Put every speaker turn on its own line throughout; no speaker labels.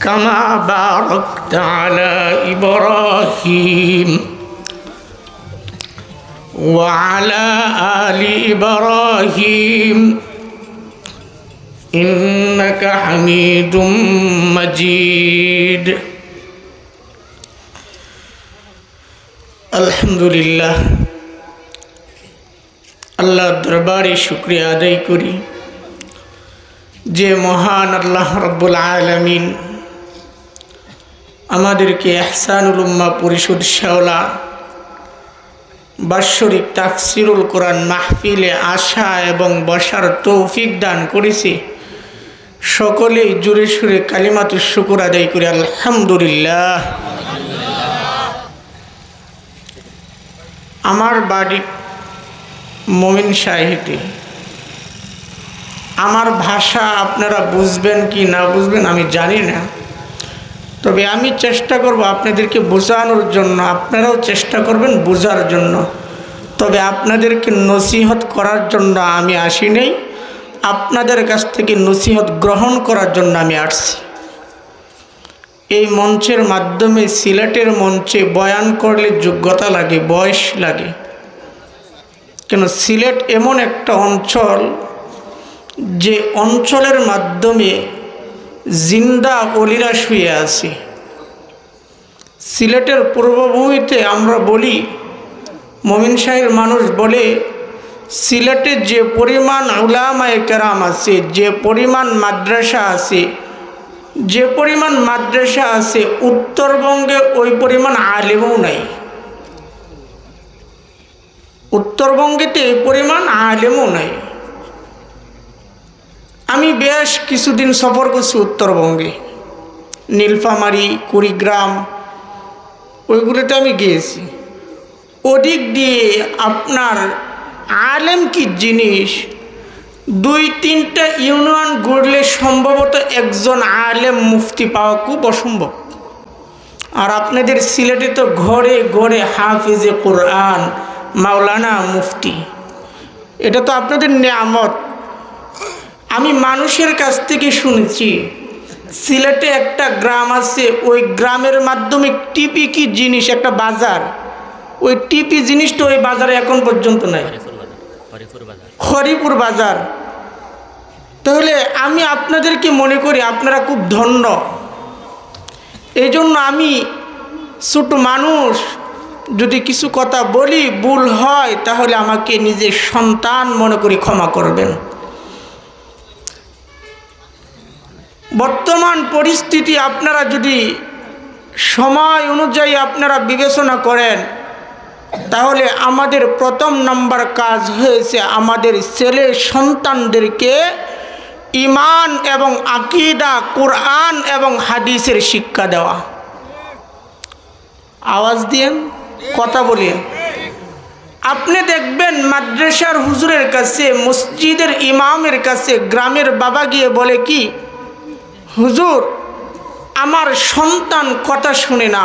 كما باركت على إبراهيم وعلى آل إبراهيم إنك حميد مجيد الحمد لله আল্লাহ দরবারে শুকরিয়া আদায় করি যে মহান আল্লাহ রব্বুল আলামিন আমাদেরকে ইহসানুল উম্মাহ পরিষদ শাওলা বাৎসরিক তাফসীরুল কোরআন মাহফিলে আসা এবং বসার তৌফিক দান করেছে। সকলেই জোরে সুরে কালিমাতুশ শুকর আদায় করি আলহামদুলিল্লাহ। আমার বাড়ি মোমিন শাহীতে। আমার ভাষা আপনারা বুঝবেন কি না বুঝবেন আমি জানি না, তবে আমি চেষ্টা করব আপনাদেরকে বোঝানোর জন্য, আপনারাও চেষ্টা করবেন বোঝার জন্য। তবে আপনাদেরকে নসিহত করার জন্য আমি আসি নাই, আপনাদের কাছ থেকে নসিহত গ্রহণ করার জন্য আমি আসছি। এই মঞ্চের মাধ্যমে সিলেটের মঞ্চে বয়ান করলে যোগ্যতা লাগে, বয়স লাগে। কেন সিলেট এমন একটা অঞ্চল যে অঞ্চলের মাধ্যমে জিন্দা অলিরা শুয়ে আছে। সিলেটের পূর্বভূমিতে আমরা বলি, মোমিন শাহের মানুষ বলে, সিলেটে যে পরিমাণ উলামায়ে কেরাম আছে, যে পরিমাণ মাদ্রাসা আছে, যে পরিমাণ মাদ্রাসা আছে উত্তরবঙ্গে ওই পরিমাণ আলেমও নাই। উত্তরবঙ্গেতে এই পরিমাণ আলেমও নাই। আমি বেশ কিছুদিন সফর করছি উত্তরবঙ্গে, নীলফামারী, কুড়িগ্রাম, ওইগুলোতে আমি গিয়েছি। ওদিক দিয়ে আপনার আলেম কি জিনিস, 2-3টা ইউনিয়ন ঘুরলে সম্ভবত একজন আলেম মুফতি পাওয়া খুব অসম্ভব। আর আপনাদের সিলেটে তো ঘরে ঘরে হাফিজে কোরআন, মাওলানা, মুফতি, এটা তো আপনাদের নেয়ামত। আমি মানুষের কাছ থেকে শুনেছি সিলেটে একটা গ্রাম আছে, ওই গ্রামের মাধ্যমে টিপি কি জিনিস, একটা বাজার, ওই টিপি জিনিসটা ওই বাজারে এখন পর্যন্ত নাই, হরিপুর বাজার। তাহলে আমি আপনাদেরকে মনে করি আপনারা খুব ধন্য। এই জন্য আমি ছোট মানুষ, যদি কিছু কথা বলি ভুল হয় তাহলে আমাকে নিজের সন্তান মনে করি ক্ষমা করবেন। বর্তমান পরিস্থিতি আপনারা যদি সময় অনুযায়ী আপনারা বিবেচনা করেন, তাহলে আমাদের প্রথম নাম্বার কাজ হয়েছে আমাদের ছেলে সন্তানদেরকে ঈমান এবং আকীদা, কোরআন এবং হাদিসের শিক্ষা দেওয়া। আওয়াজ দিয়েন, কথা বলেন। আপনি দেখবেন মাদ্রাসার হুজুরের কাছে, মসজিদের ইমামের কাছে গ্রামের বাবা গিয়ে বলে কি, হুজুর আমার সন্তান কথা শুনে না,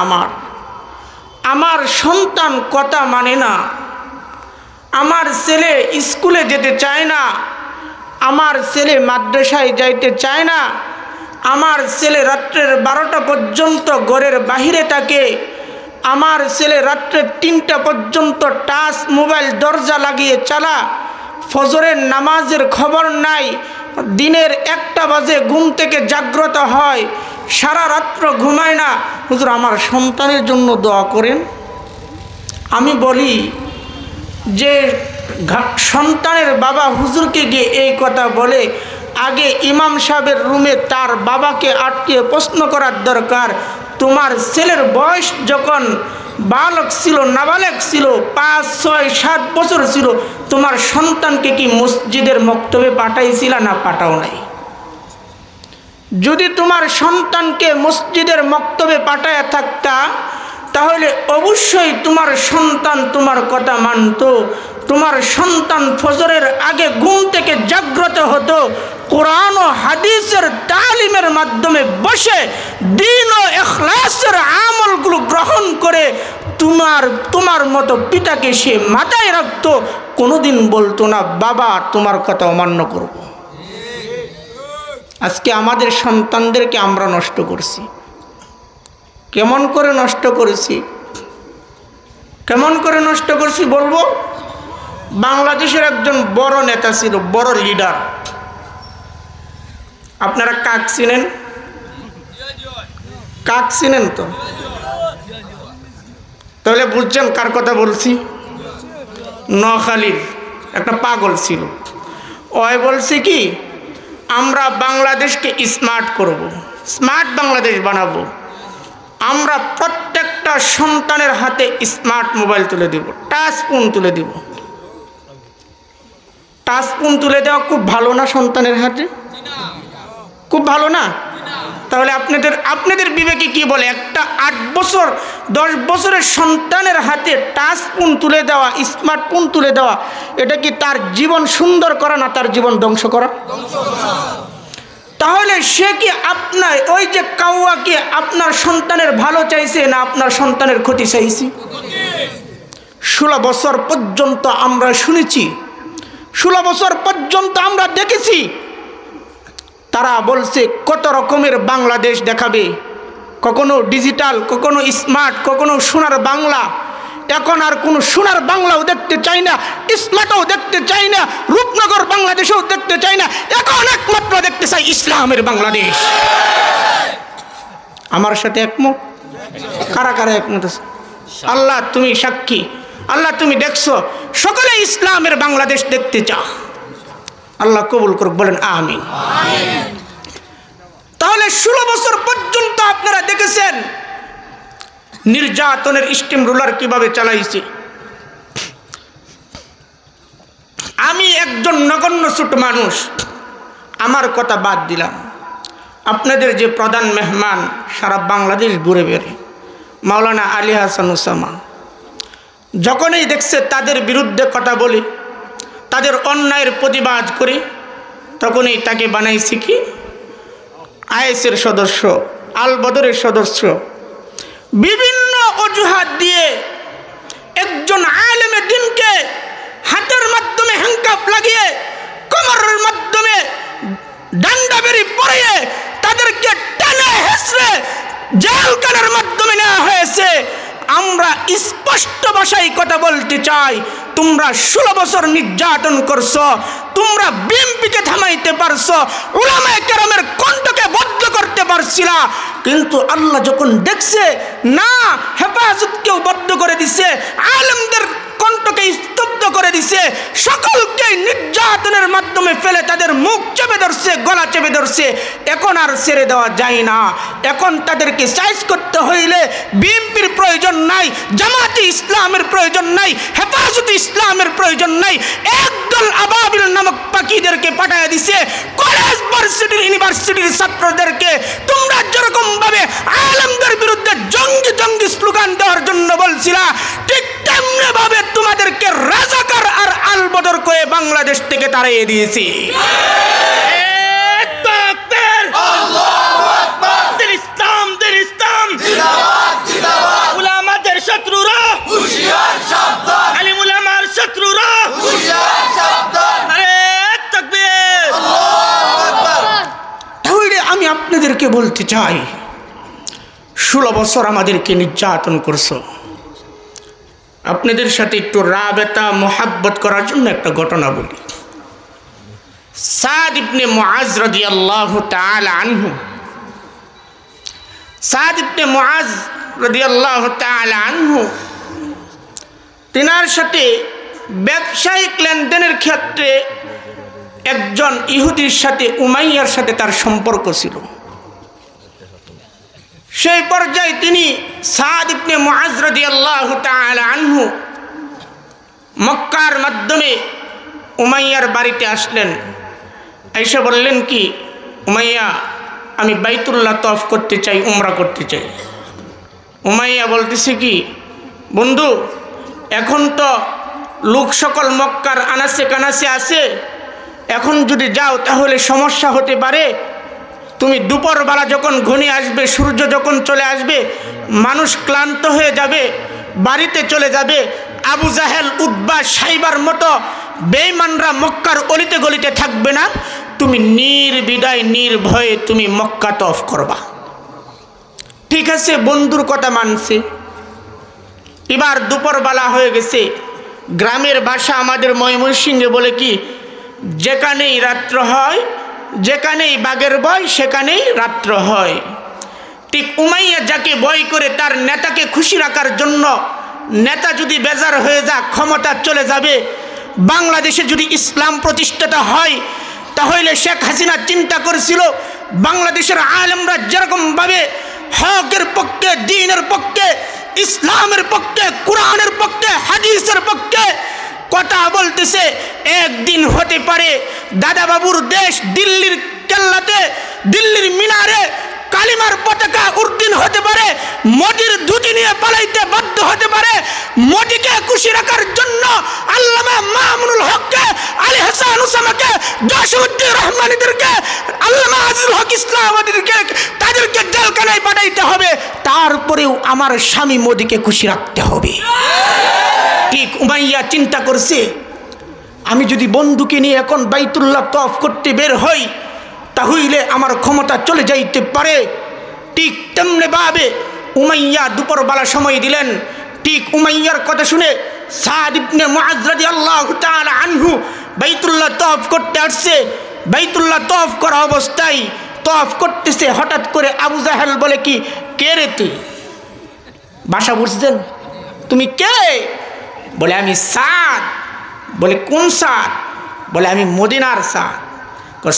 আমার সন্তান কথা মানে না, আমার ছেলে স্কুলে যেতে চায় না, আমার ছেলে মাদ্রাসায় যাইতে চায় না, আমার ছেলে রাত্রের 12টা পর্যন্ত ঘরের বাহিরে থাকে, আমার ছেলে রাত্রে 3টা পর্যন্ত টাচ মোবাইল দরজা লাগিয়ে চালা, ফজরের নামাজের খবর নাই, দিনের 1টা বাজে ঘুম থেকে জাগ্রত হয়, সারা রাত্র ঘুমায় না। হুজুর আমার সন্তানের জন্য দোয়া করেন। আমি বলি যে সন্তানের বাবা হুজুরকে গিয়ে এই কথা বলে, আগে ইমাম সাহেবের রুমে তার বাবাকে আটকে প্রশ্ন করার দরকার, তোমার ছেলের বয়স যখন বালক ছিল, নাবালক ছিল, 5, 6, 7 বছর ছিল, তোমার সন্তানকে কি মসজিদের মক্তবে পাঠাইছিলা না পাঠাও নাই? যদি তোমার সন্তানকে মসজিদের মক্তবে পাঠায় থাকতা, তাহলে অবশ্যই তোমার সন্তান তোমার কথা মানত। তোমার সন্তান ফজরের আগে ঘুম থেকে জাগ্রত হতো, কোরআন ও হাদিসের তালিমের মাধ্যমে বসে দ্বীন ও ইখলাসের আমলগুলো গ্রহণ করে তোমার মতো পিতাকে সে মাথায় রাখতো। কোনোদিন বলতো না বাবা তোমার কথা অমান্য করব। আজকে আমাদের সন্তানদেরকে আমরা নষ্ট করছি। কেমন করে নষ্ট করেছি? কেমন করে নষ্ট করছি বলবো? বাংলাদেশের একজন বড় নেতা ছিল, বড় লিডার। আপনারা কাক চিনেন? কাক চিনেন তো? তাহলে বুঝছেন কার কথা বলছি। নোয়াখালীর একটা পাগল ছিল। ওই বলছে কি, আমরা বাংলাদেশকে স্মার্ট করব, স্মার্ট বাংলাদেশ বানাবো। আমরা প্রত্যেকটা সন্তানের হাতে স্মার্ট মোবাইল তুলে দেব, টাচ ফোন তুলে দেব। টাচ ফোন তুলে দেওয়া খুব ভালো না? সন্তানের হাতে খুব ভালো না? তাহলে আপনাদের বিবেকে কি বলে? একটা 8 বছর 10 বছরের সন্তানের হাতে টাচ ফোন তুলে দেওয়া, স্মার্টফোন তুলে দেওয়া, এটা কি তার জীবন সুন্দর করা না তার জীবন ধ্বংস করা? তাহলে সে কি আপনার ওই যে কাউয়া কি আপনার সন্তানের ভালো চাইছে না আপনার সন্তানের ক্ষতি চাইছে? 16 বছর পর্যন্ত আমরা শুনেছি, 16 বছর পর্যন্ত আমরা দেখেছি তারা বলছে কত রকমের বাংলাদেশ দেখাবে, কখনো ডিজিটাল, কখনো স্মার্ট, কখনো সোনার বাংলা। এখন আর কোনো সোনার বাংলাও দেখতে চাই না, স্মার্টও দেখতে চাই না, রূপনগর বাংলাদেশও দেখতে চাই না। এখন একমাত্র দেখতে চাই ইসলামের বাংলাদেশ। আমার সাথে একমত? কারা কারা একমত আছে? আল্লাহ তুমি সাক্ষী, আল্লাহ তুমি দেখছো, সকলে ইসলামের বাংলাদেশ দেখতে চাও। আল্লাহ কবুল করুক, বলেন আমিন। তাহলে 16 বছর পর্যন্ত আপনারা দেখেছেন নির্যাতনের স্টিম রুলার কিভাবে চালাইছে। আমি একজন নগণ্য ছোট মানুষ, আমার কথা বাদ দিলাম। আপনাদের যে প্রধান মেহমান সারা বাংলাদেশ ঘুরে বেড়ে মাওলানা আলী হাসান ওসামা, যখনই দেখছে তাদের বিরুদ্ধে কথা বলি, তাদের অন্যায়ের প্রতিবাদ করি, তখনই তাকে বানাইছি কি আইএসের সদস্য, আল বদরের সদস্য। বিভিন্ন অজুহাত দিয়ে একজন আলেমে দিনকে হাতের মাধ্যমে হ্যান্ডকাপ লাগিয়ে, কোমরের মাধ্যমে ডান্ডা বেরি পরিয়ে তাদেরকে টেনে হেঁচড়ে জেলখানার মাধ্যমে নেওয়া হয়েছে। আমরা স্পষ্ট ভাষায় কথা বলতে চাই, তোমরা 16 বছর নির্যাতন করছো, তোমরা বিএনপিকে থামাইতে পারছো, উলামায়ে কেরামের কণ্ঠকে বদ্ধ করতে পারছিলা, কিন্তু আল্লাহ যখন দেখছে না হেফাজতকেও বদ্ধ করে দিছে, আলেমদের কণ্ঠকে স্তব্ধ করে দিছে, সকলকে নির্যাতনের মাধ্যমে ফেলে তাদের মুখ চেপে ধরছে, গলা চেপে ধরছে, এখন আর ছেড়ে দেওয়া যায় না। এখন তাদেরকে সাইজ করতে হইলে বিএনপির প্রয়োজন নাই, জামাতে ইসলামের প্রয়োজন নাই, হেফাজতে ইসলামের প্রয়োজন নাই, একদল আবাবিল নামক পাখিদেরকে পাঠায় দিছে কলেজ ভার্সিটির ইউনিভার্সিটির ছাত্রদেরকে। তোমরা যেরকম ভাবে আলেমদের বিরুদ্ধে জঙ্গি জঙ্গি স্লোগান দেওয়ার জন্য বলছিলা, ঠিক তেমনি ভাবে তোমাদেরকে রাজাকার আর আল বদর করে বাংলাদেশ থেকে তাড়িয়ে দিয়েছি। উলামাদের শত্রুরা হুঁশিয়ার সাবধান, আলিম উলামার শত্রুরা হুঁশিয়ার সাবধান। আরে তাকবীর, আল্লাহু আকবার। তাহলে আমি আপনাদেরকে বলতে চাই, 16 বছর আমাদেরকে নির্যাতন করছো। আপনাদের সাথে একটু রাবেতা মোহাব্বত করার জন্য একটা ঘটনা বলি। সাদ ইবনে মুআজ রাদিয়াল্লাহু তাআলা আনহু, সাদ ইবনে মুআজ রাদিয়াল্লাহু তাআলা আনহু, তিনার সাথে ব্যবসায়িক লেনদেনের ক্ষেত্রে একজন ইহুদির সাথে উমাইয়ার সাথে তার সম্পর্ক ছিল। সেই পর্যায়ে তিনি সাদ ইবনে মুআজ রাদিয়াল্লাহু তাআলা আনহু মক্কার মাধ্যমে উমাইয়ার বাড়িতে আসলেন। এসে বললেন কি, উমাইয়া আমি বাইতুল্লাহ তওয়াফ করতে চাই, উমরা করতে চাই। উমাইয়া বলতেছে কি, বন্ধু এখন তো লোক সকল মক্কার আনাসে কানাসে আছে, এখন যদি যাও তাহলে সমস্যা হতে পারে। তুমি দুপুরবেলা যখন ঘনিয়ে আসবে, সূর্য যখন চলে আসবে, মানুষ ক্লান্ত হয়ে যাবে, বাড়িতে চলে যাবে। আবু জাহেল, উতবা, সাইবার মতো বেঈমানরা মক্কার অলিতে গলিতে থাকবে না। তুমি নির্বিদায় নির্ভয়ে তুমি মক্কা তওয়াফ করবা। ঠিক আছে, বন্ধুর কথা মানছে। এবার দুপুরবেলা হয়ে গেছে। গ্রামের ভাষা আমাদের ময়মনসিংহে বলে কি, যেখানেই রাত্র হয়, যেখানেই বাঘের ভয় সেখানেই রাত্র হয়। ঠিক উমাইয়া যাকে ভয় করে তার নেতাকে খুশি রাখার জন্য, নেতা যদি বেজার হয়ে যাক, ক্ষমতা চলে যাবে, বাংলাদেশে যদি ইসলাম প্রতিষ্ঠাতা হয়, তাহলে শেখ হাসিনা চিন্তা করেছিল বাংলাদেশের আলেমরা যেরকমভাবে হকের পক্ষে, দ্বীনের পক্ষে, ইসলামের পক্ষে, কোরআনের পক্ষে, হাদিসের পক্ষে কথা বলতেছে, একদিন হতে পারে দাদাবাবুর দেশ দিল্লির কেল্লাতে, দিল্লির মিনারে কালিমার পতাকা উড্ডীন হতে পারে, মোদির ধুতি নিয়ে পালাইতে বাধ্য হতে পারে। মোদিকে খুশি রাখার জন্য আল্লামা মামুনুল হককে, আলী হাসান উসামাকে, জসিমউদ্দিন রহমানীদেরকে, আল্লামা আজিজুল হক ইসলামীদেরকে, তাদেরকে জেলখানায় পাঠাইতে হবে। তারপরেও আমার স্বামী মোদিকে খুশি রাখতে হবে। ঠিক উমাইয়া চিন্তা করছে, আমি যদি বন্ধুকে নিয়ে এখন বাইতুল্লাহ তওয়াফ করতে বের হই, তাহলে আমার ক্ষমতা চলে যাইতে পারে। ঠিক তেমনি ভাবে উমাইয়া দুপুরবেলা সময় দিলেন। ঠিক উমাইয়ার কথা শুনে সাদ ইবনে মুআজ রাদিয়াল্লাহু তাআলা আনহু বাইতুল্লাহ তওয়াফ করতে আসছে। বাইতুল্লাহ তওয়াফ করা অবস্থায় তওয়াফ করতেছে, হঠাৎ করে আবু জাহেল বলে কি, কে রে তুই? ভাষা বুঝছেন? তুমি কে? বলে আমি সাদ। বলে কোন সাদ? বলে আমি মদিনার সাদ।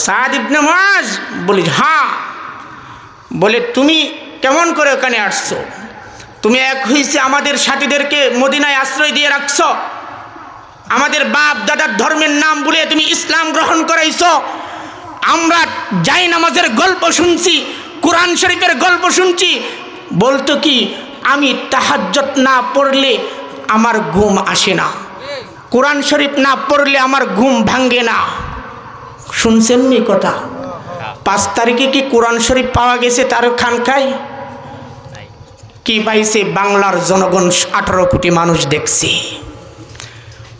সাদ ইবনে মুআজ? বলি হ্যাঁ। বলে তুমি কেমন করে ওখানে আসছো? তুমি এক হইছে আমাদের সাথীদেরকে মদিনায় আশ্রয় দিয়ে রাখছো, আমাদের বাপ দাদার ধর্মের নাম বলে তুমি ইসলাম গ্রহণ করাইছো। আমরা যাই নামাজের গল্প শুনছি, কোরআন শরীফের গল্প শুনছি। বলতো কি, আমি তাহাজ্জুদ না পড়লে আমার ঘুম আসে না, কোরআন শরীফ না পড়লে আমার ঘুম ভাঙ্গে না। শুনছেন নি কথা? 5 তারিখে কি কোরআন শরীফ পাওয়া গেছে তার খানকায়? কি পাইছে? বাংলার জনগণ 18 কোটি মানুষ দেখছে।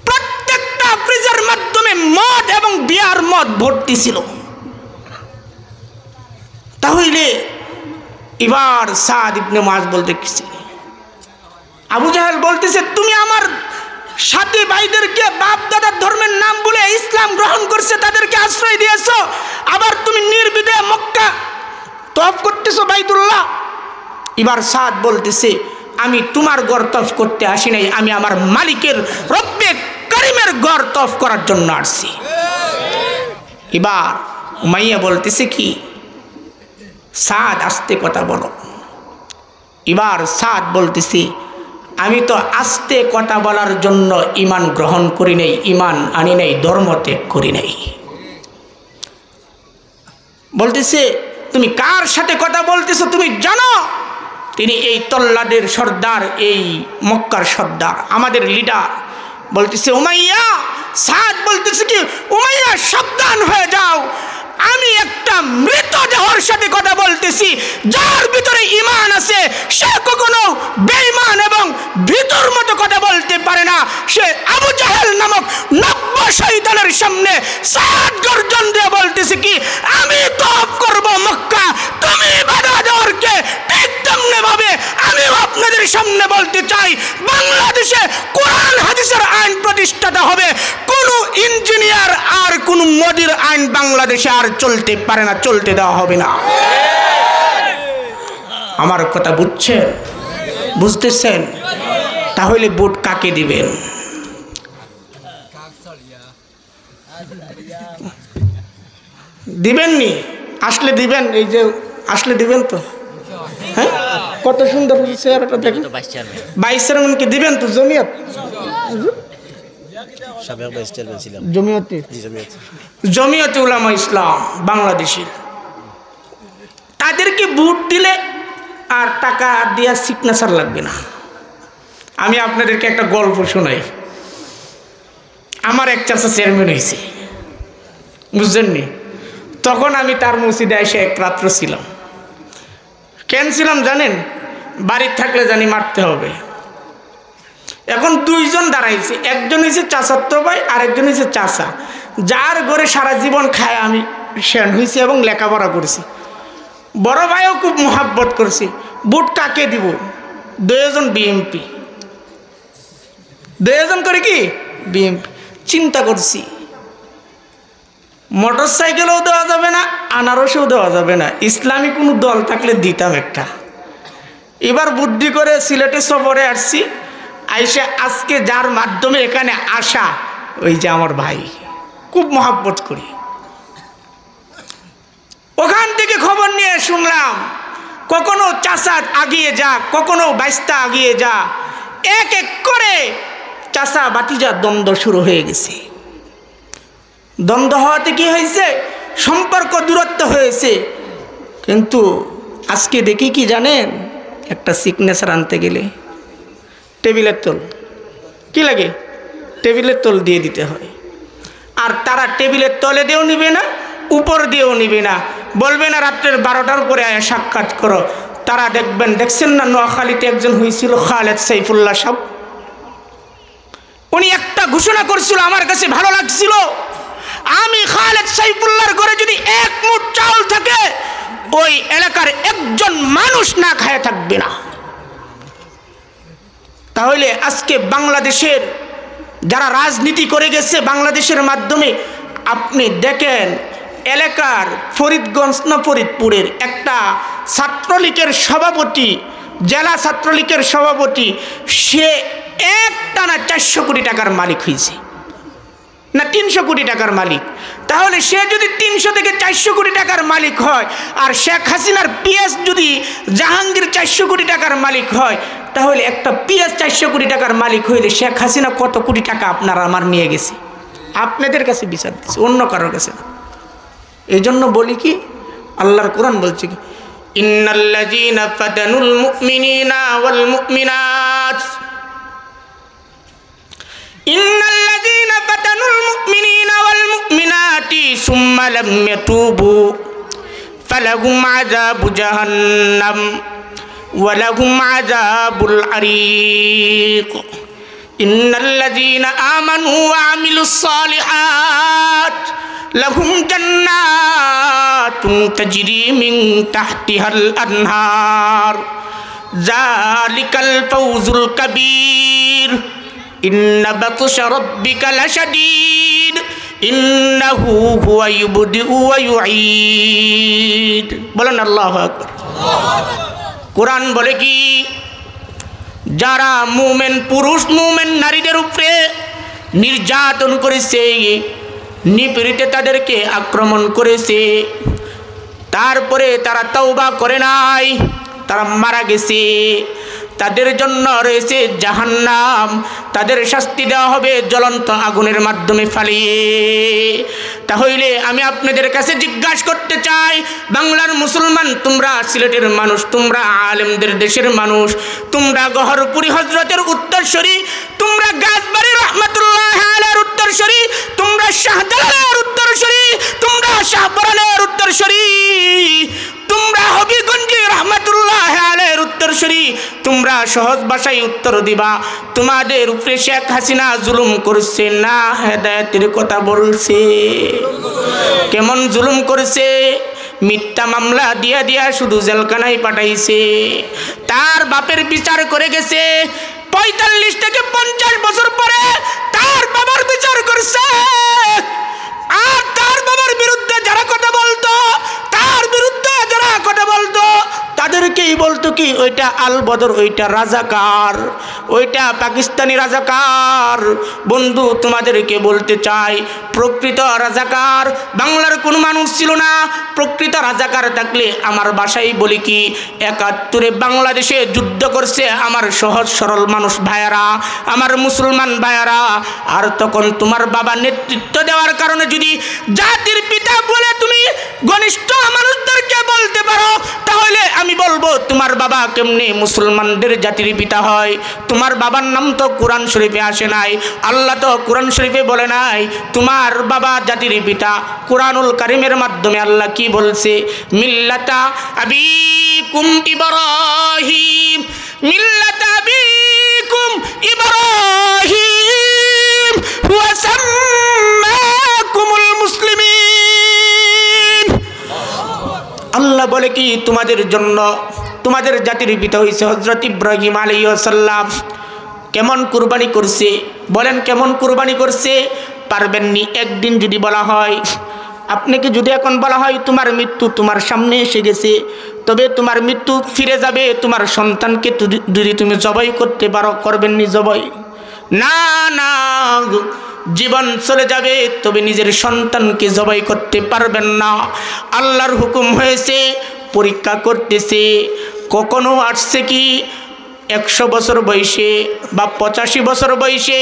প্রত্যেকটা ফ্রিজের মাধ্যমে মদ এবং বিয়ার মদ ভর্তি ছিল। তাহলে এবার সাদ ইবনে মুআজ বলতে গেছে, আবু জাহেল বলতেছে তুমি আমার সাথী ভাইদেরকে বাপ দাদার ধর্মের নাম বলে ইসলাম গ্রহণ করছে তাদেরকে আশ্রয় দিয়েছো, আবার তুমি নির্বিধায় মক্কা তওয়াফ করতেছো বাইতুল্লাহ। এবার সাদ বলতেছে, আমি তোমার ঘর তওয়াফ করতে আসি নাই, আমি আমার মালিকের রব্বে কারিমের ঘর তওয়াফ করার জন্য আসছি। এবার উমাইয়া বলতেছে কি, সাদ আস্তে কথা বলো। এবার সাদ বলতেছে, আমি তো আস্তে কথা বলার জন্য ঈমান গ্রহণ করি নাই, ঈমান আনি নাই, ধর্ম ত্যাগ করি নাই। বলতেছে তুমি কার সাথে কথা বলতেছো তুমি জানো? তিনি এই তল্লাদের সর্দার, এই মক্কার সর্দার, আমাদের লিডার। বলতেছে উমাইয়া। সাদ বলতেছে কি, উমাইয়া সাবধান হয়ে যাও, আমি একটা মৃতদেহর সাথে কথা বলতেছি, যার ভিতরে ঈমান আছে সে কখনো বেঈমান এবং ভিতর মতো কথা বলতে পারে না। সে আবু জাহেল নামক নব্য শয়তানের সামনে সাদ গর্জন দিয়ে বলতেছে কি, আমি তওয়াফ করব মক্কা, তুমি বাধা দেওয়ার কে? ঠিক তেমনি ভাবে আমি আপনাদের সামনে বলতে চাই, বাংলাদেশে কোরআন হাদিসের আইন প্রতিষ্ঠাতা হবে। কোন ইঞ্জিনিয়ার আর কোন মোদির আইন বাংলাদেশে আর চলতে পারে না, চলতে দেওয়া হবে না। আমার কথা বুঝছেন? বুঝতেছেন? তাহলে ভোট কাকে দিবেন? দিবেননি? আসলে দিবেন, এই যে আসলে দিবেন তো। হ্যাঁ, কত সুন্দর চেহারাটা দেখেন। ভাইস চেয়ারম্যানকে দিবেন তো? জমিয়ত, জমিয়তে উলামা ইসলাম বাংলাদেশের, তাদেরকে ভোট দিলে আর টাকা দিয়া সিগনেচার লাগবে না। আমি আপনাদেরকে একটা গল্প শোনাই। আমার এক চাচা চেয়ারম্যান হয়েছে, বুঝছেন নি? তখন আমি তার মসজিদে এসে এক রাত্র ছিলাম। কেন ছিলাম জানেন? বাড়ির থাকলে জানি মারতে হবে। এখন 2 জন দাঁড়াইছে, একজন হয়েছে চাচাতো ভাই, আরেকজন হয়েছে চাচা, যার ঘরে সারা জীবন খায় আমি সেন হয়েছে এবং লেখাপড়া করছি। বড় ভাইও খুব মোহাব্বত করছি। ভোট কাকে দিব? 2 জন বিএমপি, 2 জন করে কি বিএমপি। চিন্তা করছি মোটর সাইকেলও দেওয়া যাবে না, আনারসেও দেওয়া যাবে না, ইসলামী কোনো দল থাকলে দিতাম একটা। এবার বুদ্ধি করে সিলেটে সফরে আসছি। আইসা আজকে যার মাধ্যমে এখানে আসা, ওই যে আমার ভাই, খুব মহব্বত করি। ওখান থেকে খবর নিয়ে শুনলাম কখনো চাচা আগিয়ে যা, কখনো বাইস্তা আগিয়ে যা, এক এক করে চাচা বাতিজা দ্বন্দ্ব শুরু হয়ে গেছে। দ্বন্দ্ব হওয়াতে কি হয়েছে? সম্পর্ক দূরত্ব হয়েছে। কিন্তু আজকে দেখি কি জানেন, একটা সিগনেচার আনতে গেলে টেবিলের তল কি লাগে, টেবিলের তল দিয়ে দিতে হয়। আর তারা টেবিলের তলে দিয়েও নিবে না, উপর দিয়েও নিবে না, বলবে না রাত্রের 12টার পরে আয়া সাক্ষাৎ করো। তারা দেখছেন না নোয়াখালীতে একজন হয়েছিল খালেদ সাইফুল্লাহ সাহেব, উনি একটা ঘোষণা করছিল, আমার কাছে ভালো লাগছিল, আমি খালেদ সাইফুল্লাহর ঘরে যদি 1 মুঠ চাউল থাকে, ওই এলাকার একজন মানুষ না খায় থাকবে না। তাহলে আজকে বাংলাদেশের যারা রাজনীতি করে গেছে বাংলাদেশের মাধ্যমে, আপনি দেখেন এলাকার ফরিদগঞ্জ না ফরিদপুরের একটা ছাত্রলীগের সভাপতি, জেলা ছাত্রলীগের সভাপতি, সে একটানা 400 কোটি টাকার মালিক হয়েছে, না 300 কোটি টাকার মালিক। তাহলে সে যদি 300 থেকে 400 কোটি টাকার মালিক হয়, আর শেখ হাসিনার পিএস যদি জাহাঙ্গীর 400 কোটি টাকার মালিক হয়, তাহলে একটা পিএস 400 কোটি টাকার মালিক হইলে শেখ হাসিনা কত কোটি টাকা আপনার আমার নিয়ে গেছে? আপনাদের কাছে বিচার দিচ্ছে, অন্য কারোর কাছে না। এই জন্য বলি কি, আল্লাহর কোরআন বলছে কি, ইন্নাল্লাযীনা ফাতানুল মুমিনিনা ওয়াল মুমিনাত, ইন্নাল্লাযীনা ফাতানুল মুমিনিনা ওয়াল মুমিনাতি সুম্মা লাম ইয়াতুবু ফালাহুম আযাবু জাহান্নাম ওয়া লাহুম আযাবুল আরিক। ইন্নাল্লাযীনা আমানু ওয়া আমিলুস সালিহাত লাহুম জান্নাতুন তাজরি মিন তাহতিহাল আনহার যালিকাল ফাওজুল কাবীর। ইন্না বাতশা রাব্বিকা লাশাদীদ ইন্নাহু হুয়া ইউবদিউ ওয়া ইউঈদ। বলেন আল্লাহু আকবার। কোরআন বলে কি, যারা মুমিন পুরুষ মুমিন নারীদের উপরে নির্যাতন করেছে, নিপীড়িতে তাদেরকে আক্রমণ করেছে, তারপরে তারা তওবা করে নাই, তারা মারা গেছে, তাদের জন্য রয়েছে জাহান্নাম, তাদের শাস্তি দেওয়া হবে জ্বলন্ত আগুনের মাধ্যমে ফালিয়ে। তাহলে আমি আপনাদের কাছে জিজ্ঞাসা করতে চাই, বাংলার মুসলমান তোমরা, সিলেটের মানুষ তোমরা, আলেমদের দেশের মানুষ তোমরা, গহরপুরি হজরতের উত্তরসূরি তোমরা, গাছবাড়ি রহমাতুল্লাহ আলাইহির উত্তরসূরি তোমরা, শাহজালালের উত্তরসূরি তোমরা, শাহপরানের উত্তরসূরি তোমরা, হবিগঞ্জে রহমাতুল্লাহ আলাইহির উত্তরসূরি তোমরা, সহজ ভাষায় উত্তর দিবা, তোমাদের উপরে শেখ হাসিনা জুলুম করছে না হেদায়েতের কথা বলছে? কেমন জুলুম করেছে? মিথ্যা মামলা দিয়া দিয়া শুধু জেলখানায় পাঠাইছে। তার বাপের বিচার করে গেছে, 45 থেকে 50 বছর পরে তার বাবার বিচার করছে। আর তার বাবার বিরুদ্ধে যারা কথা বলতো, তার বিরুদ্ধে যারা কথা বলতো, তাদেরকেই বলতো কি, ওইটা আল বদর, ওইটা রাজাকার, ওইটা পাকিস্তানি রাজাকার। বন্ধু, তোমাদেরকে বলতে চাই, প্রকৃত রাজাকার বাংলার কোনো মানুষ ছিল না। প্রকৃত রাজাকার থাকলে আমার বাসায় বলি কি, 71-এ বাংলাদেশে যুদ্ধ করছে আমার সহজ সরল মানুষ ভাইয়ারা, আমার মুসলমান ভাইয়ারা। আর তখন তোমার বাবা নেতৃত্ব দেওয়ার কারণে যদি জাতির পিতা বলে তুমি ঘনিষ্ঠ মানুষদেরকে বলতে পারো, তাহলে আমি বলবো তোমার বাবা কেমনে মুসলমানদের জাতির পিতা হয়? তোমার বাবার নাম তো কোরআন শরীফে আসে নাই, আল্লাহ তো কোরআন শরীফে বলে নাই তোমার বাবা জাতির পিতা। কোরআনুল কারীমের মাধ্যমে আল্লাহ কি বলছে? মিল্লাতা আবিকুম ইব্রাহিম, মিল্লাতা আবিকুম ইব্রাহিম ওয়া সাম্মাকুমুল মুসলিমিন। আল্লাহ বলে কি তোমাদের জন্য তোমাদের জাতির পিতা হইছে হযরত ইব্রাহিম আলাইহিস সালাম। কেমন কুরবানি করছে বলেন, কেমন কুরবানি করছে? পারবেননি। একদিন যদি বলা হয়, আপনাকে যদি এখন বলা হয় তোমার মৃত্যু তোমার সামনে এসে গেছে, তবে তোমার মৃত্যু ফিরে যাবে, তোমার সন্তানকে যদি তুমি জবাই করতে পারো, করবেননি জবাই? না না, জীবন চলে যাবে, তবে নিজের সন্তানকে জবাই করতে পারবেন না। আল্লাহর হুকুম হয়েছে, পরীক্ষা করতেছে। কখনো আসছে কি 100 বছর বয়সে বা 85 বছর বয়সে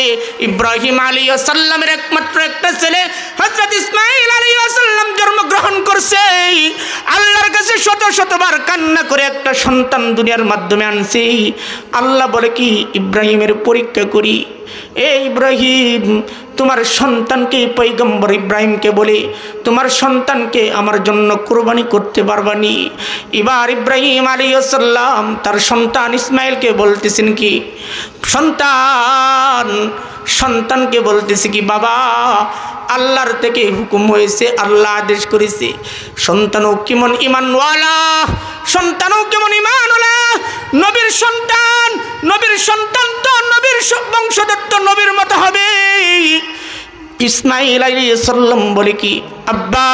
ইব্রাহিম আলাইহিস সালামের একমাত্র একটা ছেলে হযরত ইসমাঈল আলাইহিস সালাম জন্মগ্রহণ করছে। আল্লাহর কাছে শত শতবার কান্না করে একটা সন্তান দুনিয়ার মাধ্যমে আনছে। আল্লাহ বলে কি ইব্রাহিমের পরীক্ষা করি। এ ইব্রাহিম, তোমার সন্তানকে, পয়গম্বর ইব্রাহিমকে বলে তোমার সন্তানকে আমার জন্য কুরবানি করতে পারবানি? এবার ইব্রাহিম আলাইহিস সালাম তার সন্তান ইসমাইলকে বলতেছেন কি, সন্তানকে বলতেছে কি, বাবা আল্লাহর থেকে হুকুম হয়েছে, আল্লাহ আদেশ করেছে। সন্তানও কেমন ঈমানওয়ালা, সন্তানও কেমন ঈমানওয়ালা, নবীর সন্তান তো নবীর বংশধর তো নবীর মতো হবে। ইসমাঈল আলাইহিস সালাম বলে কি, আব্বা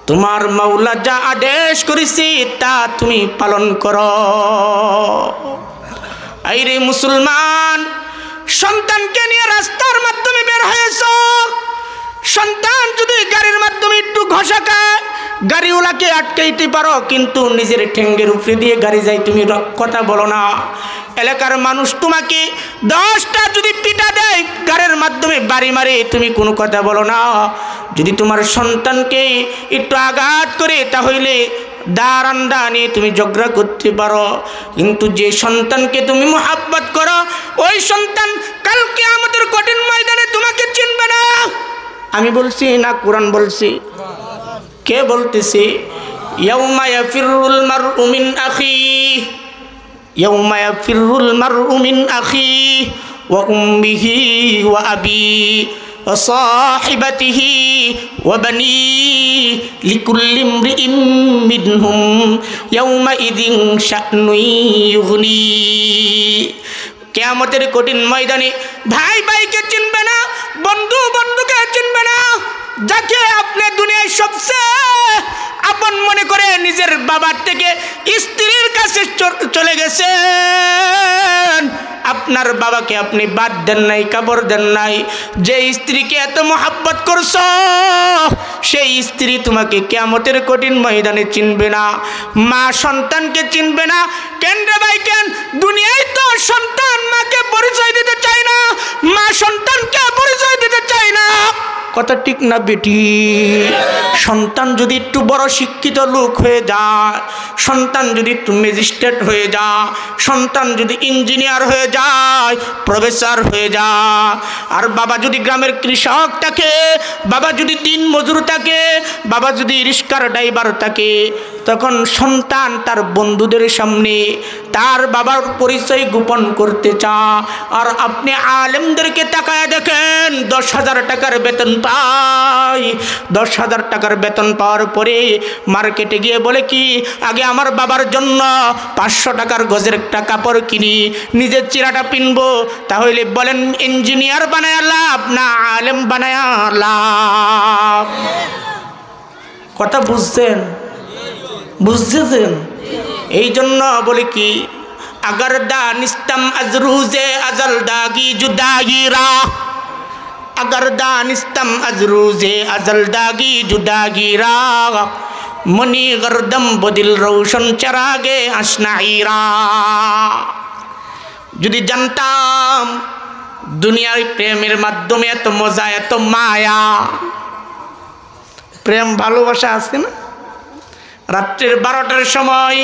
তোমার মাওলা যা আদেশ করেছে তা তুমি পালন করো। আইরে মুসলমান, সন্তানকে নিয়ে রাস্তার মাধ্যমে বের হয়েছ, সন্তান যদি গাড়ির মাধ্যমে একটু ঘষা খায়, গাড়িওয়ালাকে আটকাইতে পারো, কিন্তু নিজের ঠেঙ্গের উপরে দিয়ে গাড়ি যায় তুমি কথা বলো না। এলাকার মানুষ তোমাকে 10টা যদি পিটা দেয়, গাড়ির মাধ্যমে বাড়ি মারে, তুমি কোনো কথা বলো না। যদি তোমার সন্তানকে একটু আঘাত করে, তাহলে দাঁড়ান্ডা নিয়ে তুমি ঝগড়া করতে পারো, কিন্তু যে সন্তানকে তুমি মোহাব্বত করো, ওই সন্তান কালকে আমাদের কঠিন ময়দানে তোমাকে চিনবে না। আমি বলছি না কোরআন বলছি? কে বলতেছে? ইয়াউমা ইয়াফিরুল মারউ মিন আখিহি, ইয়াউমা ইয়াফিরুল মারউ মিন আখিহি ওয়া উম্মিহি ওয়া আবিহি ওয়া সাহিবাতিহি ওয়া বানিহি লিকুল্লি ইমরিইন মিনহুম ইয়াউমা ইযিন শা'নুন ইউগনি। কিয়ামতের কঠিন ময়দানে ভাই ভাইকে চিনবে না, বন্ধু বন্ধুকে চিনবে না। যাকে আপনি দুনিয়ায় সবচেয়ে আপন মনে করে নিজের বাবার থেকে স্ত্রীর কাছে চলে গেছেন, আপনার বাবাকে আপনি বাদ দেন নাই, কবর দেন নাই। যে স্ত্রীকে এত মোহাব্বত করছো, সেই স্ত্রী তোমাকে কিয়ামতের কঠিন ময়দানে চিনবে না। মা সন্তানকে চিনবে না। কেন রে ভাই কেন? দুনিয়ায় তো সন্তান মাকে পরিচয় দিতে চায় না, মা সন্তানকে পরিচয় দিতে চায় না। কথা ঠিক না বেটি? সন্তান যদি একটু বড় শিক্ষিত লোক হয়ে যায়, সন্তান যদি একটু ম্যাজিস্ট্রেট হয়ে যায়, সন্তান যদি ইঞ্জিনিয়ার হয়ে যায়, প্রফেসর হয়ে যায়, আর বাবা যদি গ্রামের কৃষক থাকে, বাবা যদি দিন মজুর থাকে, বাবা যদি রিক্সার ড্রাইভার থাকে, তখন সন্তান তার বন্ধুদের সামনে তার বাবার পরিচয় গোপন করতে চায়। আর আপনি আলেমদেরকে তাকায় দেখেন, 10,000 টাকার বেতন পায়, 10,000 টাকার বেতন পাওয়ার পরে মার্কেটে গিয়ে বলে কি, আগে আমার বাবার জন্য 500 টাকার গজের একটা কাপড় কিনি, নিজের চিরাটা পিনবো। তাহলে বলেন ইঞ্জিনিয়ার বানায় লাভ না আলেম বানায় লাভ? কথা বুঝছেন? বুঝতেছেন? এই জন্য বলে কি, अगर दानिस्तम अजरूज़े अजल दागी जुदागीरा, अगर दानिस्तम अजरूज़े अजल दागी जुदागीरा, मनी गर्दम बदिल रोशन चरागे अशनाईरा। যদি জানতাম দুনিয়ার প্রেমের মাধ্যমে এত মজা, এত মায়া, প্রেম ভালোবাসা আছে না? রাত্রের 12টার সময়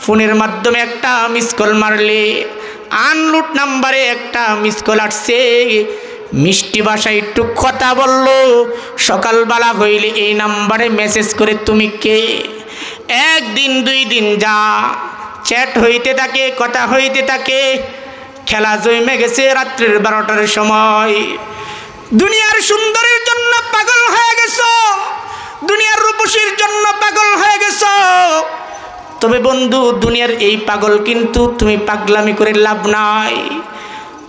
ফোনের মাধ্যমে একটা মিস কল মারলে, আনলুট নাম্বারে একটা মিস কল আসছে, মিষ্টি ভাষায় একটু কথা বললো, সকালবেলা হইলে এই নাম্বারে মেসেজ করে তুমি কে। 1 দিন 2 দিন যা চ্যাট হইতে থাকে, কথা হইতে থাকে, খেলা জমে গেছে রাত্রের 12টার সময়। দুনিয়ার সুন্দরীর জন্য পাগল হয়ে গেছো, দুনিয়ার রূপসীর জন্য পাগল হয়ে গেছো। তবে বন্ধু, দুনিয়ার এই পাগল কিন্তু তুমি পাগলামি করে লাভ নাই।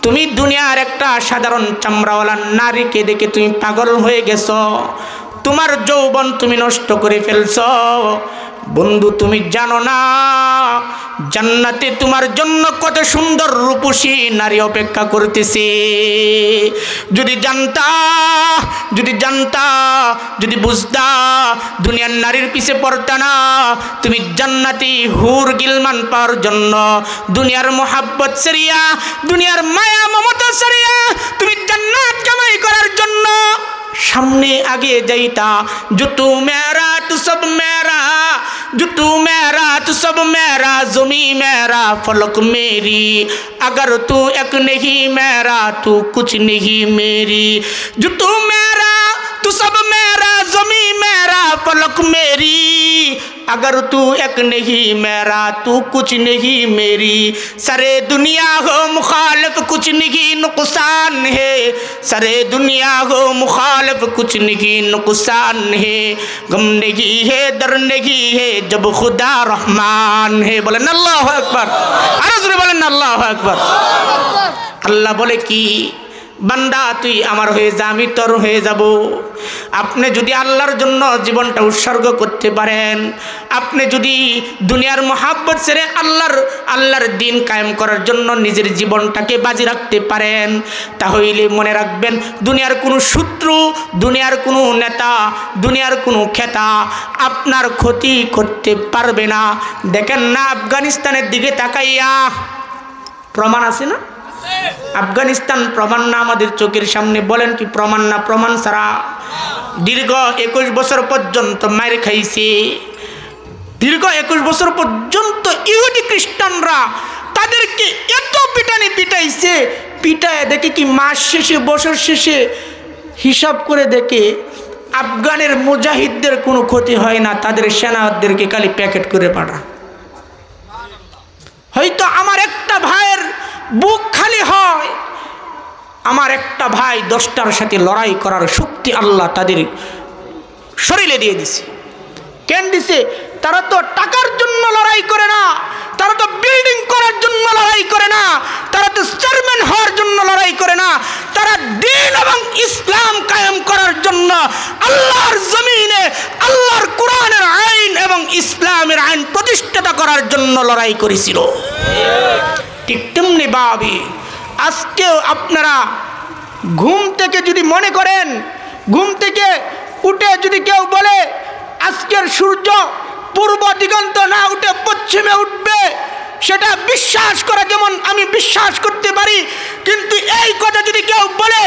তুমি দুনিয়ার একটা সাধারণ চামড়াওয়ালা নারীকে দেখে তুমি পাগল হয়ে গেছো, তোমার যৌবন তুমি নষ্ট করে ফেলছো। বন্ধু, তুমি জানো না জান্নাতে তোমার জন্য কত সুন্দর রূপসী নারী অপেক্ষা করতেছে। যদি জানতা, যদি বুঝতা, দুনিয়ার নারীর পিছে পড়তা না, তুমি জান্নাতি হুর গিলমান পাওয়ার জন্য দুনিয়ার মোহাব্বত সরিয়া, দুনিয়ার মায়া মমতা সরিয়া তুমি জান্নাত কামাই করার জন্য সামনে আগে যাইতা। जो तू मेरा तू सब मेरा, जो तू मेरा तू सब मेरा, ज़मीं मेरा फलक मेरी, अगर तू एक नहीं मेरा तू कुछ नहीं मेरी। जो तू मेरा तू सब मेरा, ज़मीं मेरा फलक मेरी, अगर तू एक नहीं मेरा तू कुछ नहीं मेरी। सरे दुनिया हो मुखालिफ कुछ नहीं नुकसान है, सरे दुनिया हो मुखालिफ कुछ नहीं नुकसान है, गम नहीं है दर नहीं है जब खुदा रहमान है। बोलें अल्लाहु अकबर, आरो जोरे बोलें अल्लाहु अकबर। अल्लाह बोले कि বান্দা তুই আমার হয়ে যা, আমি তোর হয়ে যাব। আপনি যদি আল্লাহর জন্য জীবনটা উৎসর্গ করতে পারেন, আপনি যদি দুনিয়ার মোহাব্বত ছেড়ে আল্লাহর দিন কায়েম করার জন্য নিজের জীবনটাকে বাজি রাখতে পারেন, তাহলে মনে রাখবেন দুনিয়ার কোনো শত্রু, দুনিয়ার কোনো নেতা, দুনিয়ার কোনো খেতা আপনার ক্ষতি করতে পারবে না। দেখেন না আফগানিস্তানের দিকে তাকাইয়া, প্রমাণ আছে না? আফগানিস্তান প্রমাণ না আমাদের চোখের সামনে? বলেন কি প্রমাণ না? প্রমাণ ছাড়া দীর্ঘ 21 বছর পর্যন্ত মার খাইছে। দীর্ঘ 21 বছর পর্যন্ত ইহুদি খ্রিস্টানরা তাদেরকে এত পিটানি পিটাইছে, পিটায় দেখে কি মাস শেষে বছর শেষে হিসাব করে দেখে আফগানের মুজাহিদদের কোনো ক্ষতি হয় না, তাদের সেনাদেরকে খালি প্যাকেট করে পাঠা। হয়তো আমার একটা ভাইয়ের বুক খালি হয়, আমার একটা ভাই 10টার সাথে লড়াই করার শক্তি আল্লাহ তাদের শরীরে দিয়ে দিছে। কেন দিছে? তারা তো টাকার জন্য লড়াই করে না, তারা তো বিল্ডিং করার জন্য লড়াই করে না, তারা তো চেয়ারম্যান হওয়ার জন্য লড়াই করে না, তারা দ্বীন এবং ইসলাম কায়েম করার জন্য আল্লাহর জমিনে আল্লাহর কোরআনের আইন এবং ইসলামের আইন প্রতিষ্ঠা করার জন্য লড়াই করেছিল। ঠিক তেমনি ভাবে আজকেও আপনারা ঘুম থেকে যদি মনে করেন, ঘুম থেকে উঠে যদি কেউ বলে আজকের সূর্য পূর্ব দিগন্ত না উঠে পশ্চিমে উঠবে, সেটা বিশ্বাস করা যেমন আমি বিশ্বাস করতে পারি, কিন্তু এই কথা যদি কেউ বলে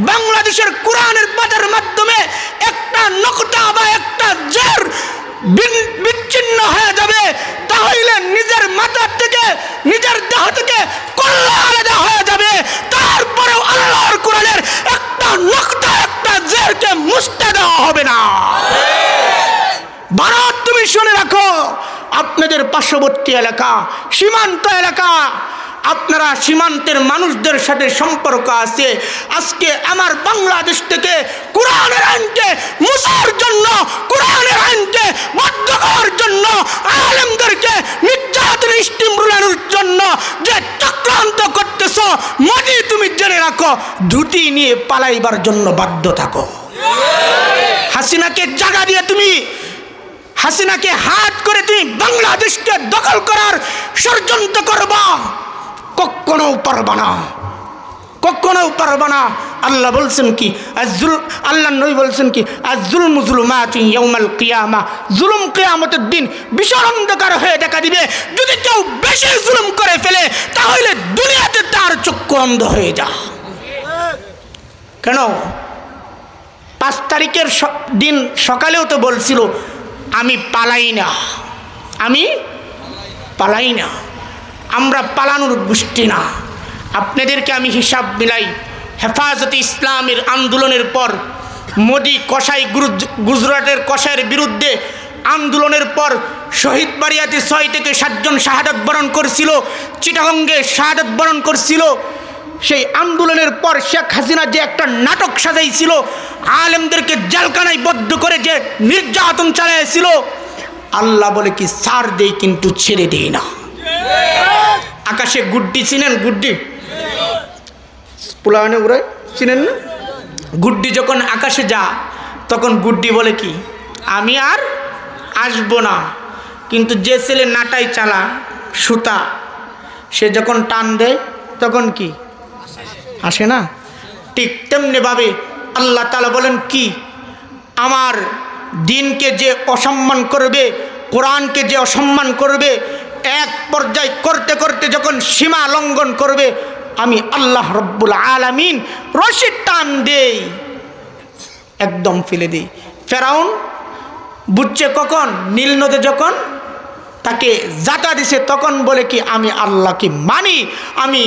বাংলাদেশের কোরআনের পাতার মাধ্যমে একটা নকতা বা একটা জের বিচ্ছিন্ন হয়ে যাবে, তাহলে নিজের মাথা থেকে নিজের দেহ থেকে কল্লা আলাদা হয়ে যাবে, তারপরেও আল্লাহর কোরআনের একটা নকতা একটা জেরকে মুছতে দেওয়া হবে না। ভারত, তুমি শুনে রাখো, আপনাদের পার্শ্ববর্তী এলাকা, সীমান্ত এলাকা, আপনারা সীমান্তের মানুষদের সাথে সম্পর্ক আছে। আজকে আমার বাংলাদেশ থেকে কোরআনের আইনকে মুছার জন্য, কোরআনের আইনকে বদ্ধ করার জন্য, আলেমদেরকে নির্যাতন স্টিম রুলানোর জন্য যে চক্রান্ত করতেছ, মোদি তুমি জেনে রাখো, ধুতি নিয়ে পালাইবার জন্য বাধ্য থাকো। হাসিনাকে জায়গা দিয়ে তুমি, হাসিনাকে হাত করে তুমি বাংলাদেশকে দখল করার ষড়যন্ত্র করবা, কখনো পারবা না, কখনো পারবা না। আল্লাহ বলছেন কি, আল্লাহ নবী বলছেন কি, আয-যুলমু যুলুমাতুন ইয়াউমাল কিয়ামা, জুলুম কিয়ামতের দিন বিশাল অন্ধকার হয়ে দেখা দিবে। যদি কেউ বেশি জুলুম করে ফেলে তাহলে দুনিয়াতে তার চক্ষু অন্ধ হয়ে যায়। কেন? 5 তারিখের দিন সকালেও তো বলছিল আমি পালাই না, আমি পালাই না, আমরা পালানোর গোষ্ঠী না। আপনাদেরকে আমি হিসাব মিলাই, হেফাজতে ইসলামের আন্দোলনের পর মোদি কসাই গুজরাটের কসাইয়ের বিরুদ্ধে আন্দোলনের পর শহীদ বাড়িয়াতে 6 থেকে 7 জন শাহাদাত বরণ করছিল, চিটাগঙ্গে শাহাদাত বরণ করছিল। সেই আন্দোলনের পর শেখ হাসিনা যে একটা নাটক সাজাইছিল, আলেমদেরকে জেলখানায় বদ্ধ করে যে নির্যাতন চালাইছিল, আল্লাহ বলে কি ছাড় দেই কিন্তু ছেড়ে দেই না। আকাশে গুড্ডি চিনেন? গুড্ডি পোলাওয়ানে উড়ায়, চিনেন না? গুড্ডি যখন আকাশে যা তখন গুড্ডি বলে কি আমি আর আসবো না। কিন্তু যে ছেলে নাটাই চালা সুতা, সে যখন টান দেয় তখন কি আসে না? ঠিক তেমনি ভাবে আল্লাহ তাআলা বলেন কি আমার দিনকে যে অসম্মান করবে, কোরআনকে যে অসম্মান করবে, এক পর্যায়ে করতে করতে যখন সীমা লঙ্ঘন করবে, আমি আল্লাহ রব্বুল আলামিন রশি টান দেই, একদম ফেলে দিই। ফেরাউন বুঝছে কখন? নীল নদে যখন তাকে জাতা দিছে তখন বলে কি আমি আল্লাহকে মানি, আমি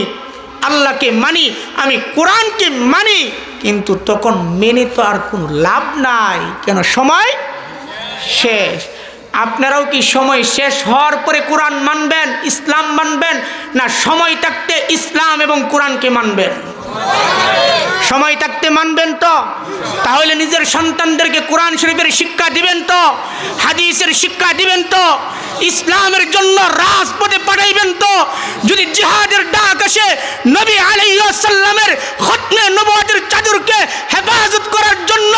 আল্লাহকে মানি, আমি কোরআনকে মানি। কিন্তু তখন মেনে তো আর কোনো লাভ নাই, কেন সময় শেষ। আপনারাও কি সময় শেষ হওয়ার পরে কোরআন মানবেন, ইসলাম মানবেন, না সময় থাকতে ইসলাম এবং কোরআনকে মানবেন? সময় থাকতে মানবেন তো? তাহলে নিজের সন্তানদেরকে কোরআন শরীফের শিক্ষা দিবেন তো, হাদিসের শিক্ষা দিবেন তো, ইসলামের জন্য রাজপথে পাঠাইবেন তো। যদি জিহাদের ডাক আসে, নবী আলাইহিস সালামের খতমে নবুয়তের চাদরকে হেফাজত করার জন্য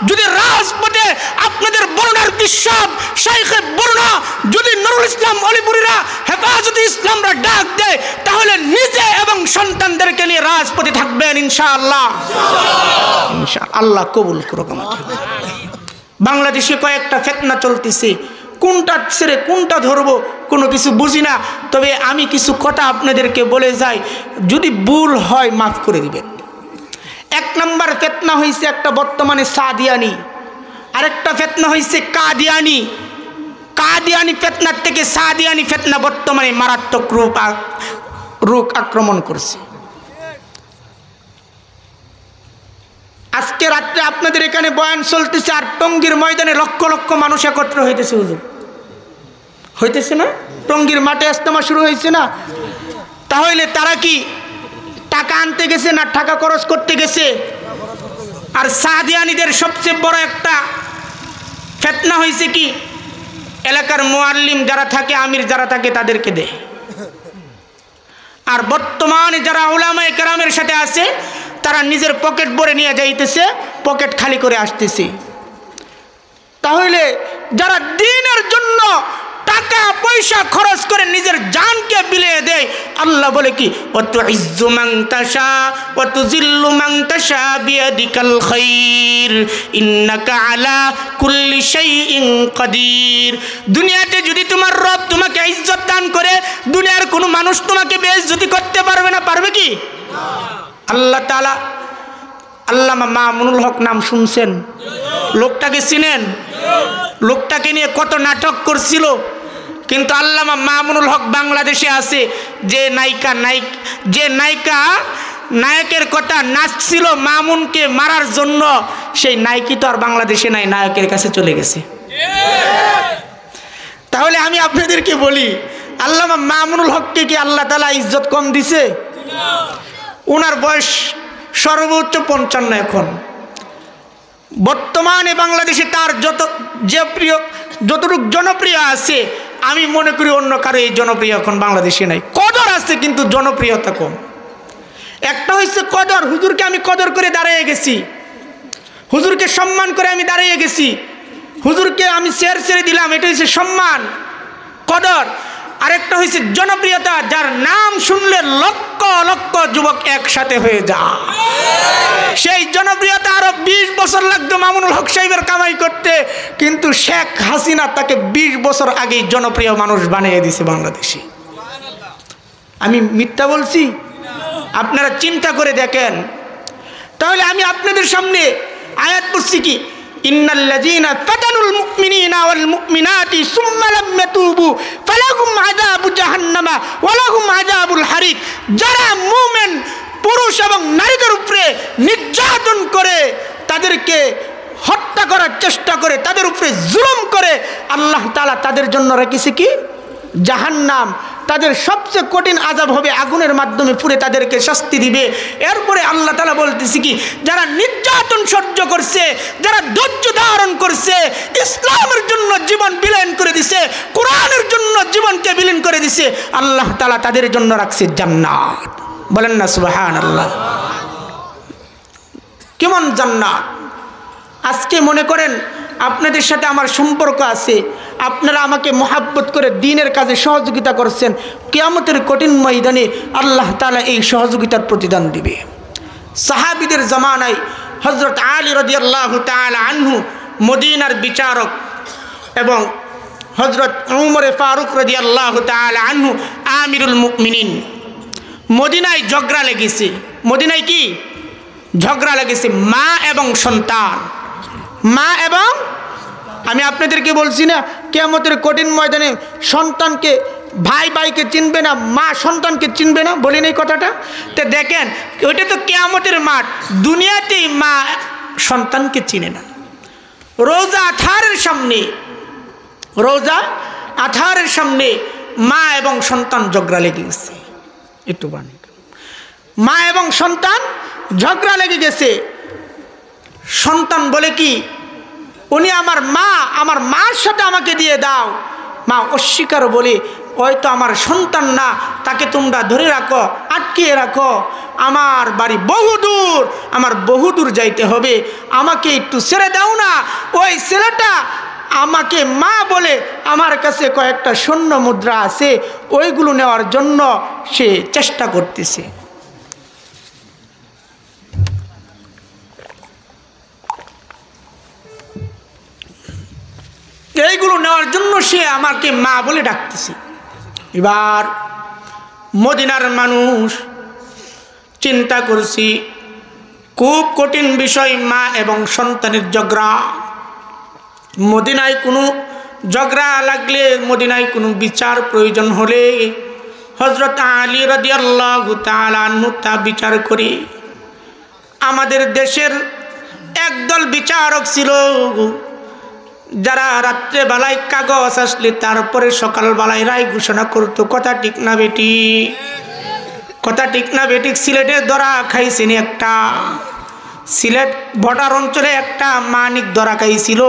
যদি রাজপথে আপনাদের বরুণার বিশ্বব শাইখে বরুণা, যদি নুরুল ইসলাম অলিপুরীরা হেফাজতে ইসলামরা ডাক দেয়, তাহলে নিজে এবং সন্তানদেরকে নিয়ে রাজপথে থাকবেন ইনশাআল্লাহ। ইনশাআল্লাহ, আল্লাহ কবুল করুক আমাদের। বাংলাদেশে কয়েকটা ফিতনা চলতেছে, কোনটা ছেড়ে কোনটা ধরবো কোনো কিছু বুঝি না। তবে আমি কিছু কথা আপনাদেরকে বলে যাই, যদি ভুল হয় মাফ করে দিবেন। এক নম্বর ফিতনা হয়েছে একটা বর্তমানে সাদিয়ানি, আরেকটা ফিতনা হয়েছে কাদিয়ানি। কাদিয়ানি ফিতনার থেকে সাদিয়ানি ফিতনা বর্তমানে মারাত্মক রূপ আক্রমণ করছে। আজকে রাত্রে আপনাদের এখানে বয়ান চলতেছে, আর টঙ্গীর ময়দানে লক্ষ লক্ষ মানুষ একত্র হইতেছে। হুজুর হইতেছে না? টঙ্গীর মাঠে ইজতেমা শুরু হয়েছে না? তাহলে তারা কি টাকা আনতে গেছে না টাকা খরচ করতে গেছে? আর সাদিয়ানিদের সবচেয়ে বড় একটা ফিতনা হয়েছে কি, এলাকার মুআল্লিম যারা থাকে, আমির যারা থাকে তাদেরকে দেয়। আর বর্তমানে যারা উলামায়ে কেরামের সাথে আছে তারা নিজের পকেট ভরে নিয়ে যাইতেছে, পকেট খালি করে আসতেছে। তাহলে যারা দ্বীনের জন্য টাকা পয়সা খরচ করে নিজের জানকে বিলিয়ে দেয়, আল্লাহ বলে কি ওয়াতুইজ্জু মান তাশা ওয়া তুযিল্লু মান তাশা বিয়াদিকাল খায়র ইন্নাকা আলা কুল্লি শাইইন কাদির। দুনিয়াতে যদি তোমার রব তোমাকে ইজ্জত দান করে, দুনিয়ার কোনো মানুষ তোমাকে বেইজ্জতি করতে পারবে না। পারবে কি? আল্লাহ তাআলা আল্লামা মামুনুল হক নাম শুনছেন? লোকটাকে চিনেন? লোকটাকে নিয়ে কত নাটক করছিল, কিন্তু আল্লামা মামুনুল হক বাংলাদেশে আছে। যে নায়কের কথা নাচছিল মামুনকে মারার জন্য, সেই নায়কই তো আর বাংলাদেশে নাই, নায়কের কাছে চলে গেছে। তাহলে আমি আপনাদেরকে বলি, আল্লামা মামুনুল হককে কি আল্লাহ তাআলা ইজ্জত কম দিছে? ওনার বয়স সর্বোচ্চ 55 এখন। বর্তমানে বাংলাদেশে তার যতটুকু জনপ্রিয় আছে, আমি মনে করি অন্য কারো এই জনপ্রিয় এখন বাংলাদেশে নাই। কদর আছে কিন্তু জনপ্রিয়তা কম। একটা হচ্ছে কদর, হুজুরকে আমি কদর করে দাঁড়িয়ে গেছি, হুজুরকে সম্মান করে আমি দাঁড়িয়ে গেছি, হুজুরকে আমি ছেড়ে দিলাম, এটা হচ্ছে সম্মান, কদর। আরেকটা হচ্ছে জনপ্রিয়তা, যার নাম শুনলে লক্ষ লক্ষ যুবক একসাথে হয়ে যায়। সেই জনপ্রিয়তা আরো 20 বছর লাগতো মামুনুল হক সাহেবের কামাই করতে, কিন্তু শেখ হাসিনা তাকে 20 বছর আগেই জনপ্রিয় মানুষ বানিয়ে দিয়েছে বাংলাদেশে। আমি মিথ্যা বলছি? আপনারা চিন্তা করে দেখেন। তাহলে আমি আপনাদের সামনে আয়াত পড়ছি কি, ইন্নাল্লাযীনা ফাতানুল মুমিনিনা ওয়াল মুমিনাতি সুম্মা লাম ইয়াতুবু ফালাহুম আযাবু জাহান্নামা ওয়া লাহুম আযাবুল হারিক। যারা মুমিন পুরুষ এবং নারীদের উপরে নির্যাতন করে, তাদেরকে হত্যা করার চেষ্টা করে, তাদের উপরে জুলুম করে, আল্লাহ তাআলা তাদের জন্য রেখেছে কি জাহান্নাম। তাদের সবচেয়ে কঠিন আযাব হবে আগুনের মাধ্যমে পুড়ে তাদেরকে শাস্তি দিবে। এরপরে আল্লাহ তাআলা বলতেছে কি, যারা নির্যাতন সহ্য করছে, যারা ধৈর্য ধারণ করছে, ইসলামের জন্য জীবন বিলীন করে দিছে, কোরআনের জন্য জীবনকে বিলীন করে দিছে, আল্লাহ তাআলা তাদের জন্য রাখছে জান্নাত। বলেন না সুবহানাল্লাহ। কেমন জান্নাত? আজকে মনে করেন আপনাদের সাথে আমার সম্পর্ক আছে, আপনারা আমাকে মহাব্বত করে দ্বীনের কাজে সহযোগিতা করছেন, কিয়ামতের কঠিন ময়দানে আল্লাহ তাআলা এই সহযোগিতার প্রতিদান দিবে। সাহাবীদের জামানায় হযরত আলী রাদিয়াল্লাহু তাআলা আনহু মদিনার বিচারক এবং হযরত উমর ফারুক রাদিয়াল্লাহু তাআলা আনহু আমিরুল মুমিনিন। মদিনায় ঝগড়া লেগেছে। মদিনায় কি ঝগড়া লেগেছে? মা এবং সন্তান। মা এবং, আমি আপনাদেরকে বলছি না কিয়ামতের কঠিন ময়দানে সন্তানকে, ভাই ভাইকে চিনবে না, মা সন্তানকে চিনবে না, বলি না এই কথাটা? তো দেখেন, ওইটা তো কিয়ামতের মাঠ, দুনিয়াতেই মা সন্তানকে চিনে না। রোজা আথারের সামনে, রোজা আথারের সামনে মা এবং সন্তান ঝগড়া লেগে গেছে। একটু বানি, মা এবং সন্তান ঝগড়া লেগে গেছে। সন্তান বলে কি, উনি আমার মা, আমার মার সাথে আমাকে দিয়ে দাও। মা অস্বীকার বলে, ওই তো আমার সন্তান না, তাকে তোমরা ধরে রাখো, আটকিয়ে রাখো, আমার বাড়ি বহুদূর, আমার বহুদূর যাইতে হবে, আমাকে একটু ছেড়ে দাও না। ওই ছেলেটা আমাকে মা বলে, আমার কাছে কয়েকটা স্বর্ণ মুদ্রা আছে, ওইগুলো নেওয়ার জন্য সে চেষ্টা করতেছে। এইগুলো নেওয়ার জন্য সে আমাকে মা বলে ডাকতেছে। এবার মদিনার মানুষ চিন্তা করছি, খুব কঠিন বিষয়, মা এবং সন্তানের ঝগড়া। মদিনায় কোনো ঝগড়া লাগলে, মদিনায় কোনো বিচার প্রয়োজন হলে হযরত আলী রাদিয়াল্লাহু তাআলা আনহু তা বিচার করে। আমাদের দেশের একদল বিচারক ছিল, যারা রাত্রে বেলায় কাগজ আসলে তারপরে সকালবেলায় রায় ঘোষণা করতো। কথা ঠিক না বেটি? কথা ঠিক না বেটি? সিলেটে ধরা খাইছেন একটা, সিলেট বর্ডার অঞ্চলে একটা মানিক ধরা খাইছিল,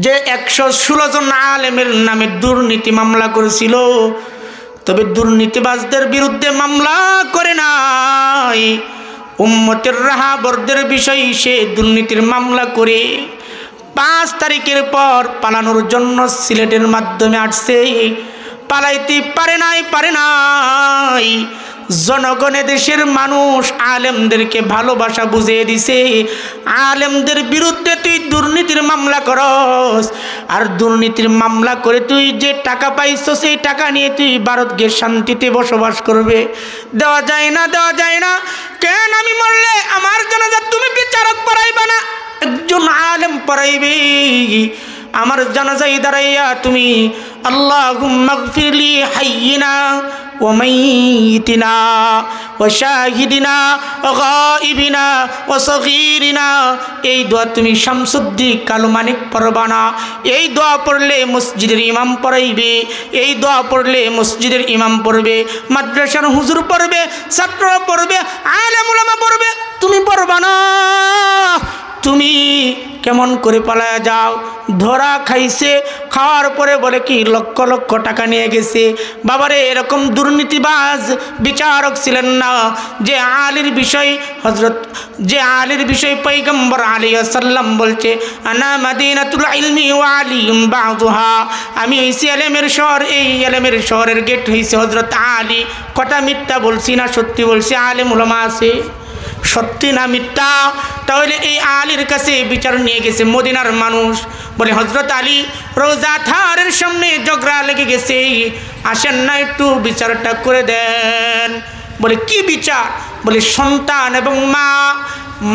যে 116 জন আলেমের নামে দুর্নীতি মামলা করেছিল। তবে দুর্নীতিবাজদের বিরুদ্ধে মামলা করে নাই, উম্মতের রাহাবরদের বিষয়ে সে দুর্নীতির মামলা করে 5 তারিখের পর পালানোর জন্য সিলেটের মাধ্যমে আসছে। পালাইতে পারে নাই। জনগণে দেশের মানুষ আলেমদেরকে ভালোবাসা বুঝিয়ে দিছে, আলেমদের বিরুদ্ধে তুই দুর্নীতির মামলা করস, আর দুর্নীতির মামলা করে তুই যে টাকা পাইছ সেই টাকা নিয়ে তুই ভারত গিয়ে শান্তিতে বসবাস করবে। দেওয়া যায় না, দেওয়া যায় না। কেন আমি মরলে আমার জানাজা তুমি বিচারক পড়াইবা না, একজন আলেম পড়াইবে। আমার জানাজায় দাঁড়াইয়া তুমি আল্লাহুম্মা গফিরলি হাইয়িনা ওয়া মাইয়িতিনা ওয়া শাহিদিনা ওয়া গায়িবিনা ওয়া সগীরিনা, এই দোয়া তুমি শামসুদ্দিন কালু মানিক পড়বা না। এই দোয়া পড়লে মসজিদের ইমাম পড়াইবে, এই দোয়া পড়লে মসজিদের ইমাম পড়বে, মাদ্রাসার হুজুর পড়বে, ছাত্র পড়বে, আলেম উলামা পড়বে, তুমি পড়বা না। তুমি কেমন করে পালায়া যাও? ধরা খাইছে, খাওয়ার পরে বলে কি লক্ষ লক্ষ টাকা নিয়ে গেছে। বাবারে, এরকম দুর্নীতিবাজ বিচারক ছিলেন না। যে আলীর বিষয় পয়গম্বর আলাইহিস সালাম বলছে, আনা মাদিনাতুল ইলমি ওয়া আলিয়ুম বাযুহা, আমি হইছি ইলমের শহর, এই ইলমের শহরের গেট হইছে হযরত আলী। কথা মিথ্যা বলছি না সত্যি বলছি? আলেম উলামা আছে, সত্যি না মিথ্যা? তাহলে এই আলীর কাছে বিচার নিয়ে গেছে মদিনার মানুষ। বলে হযরত আলী রোজা থারের সামনে ঝগড়া লেগে গেছে, আসেন না একটু বিচারটা করে দেন। বলে কি বিচার? বলে সন্তান এবং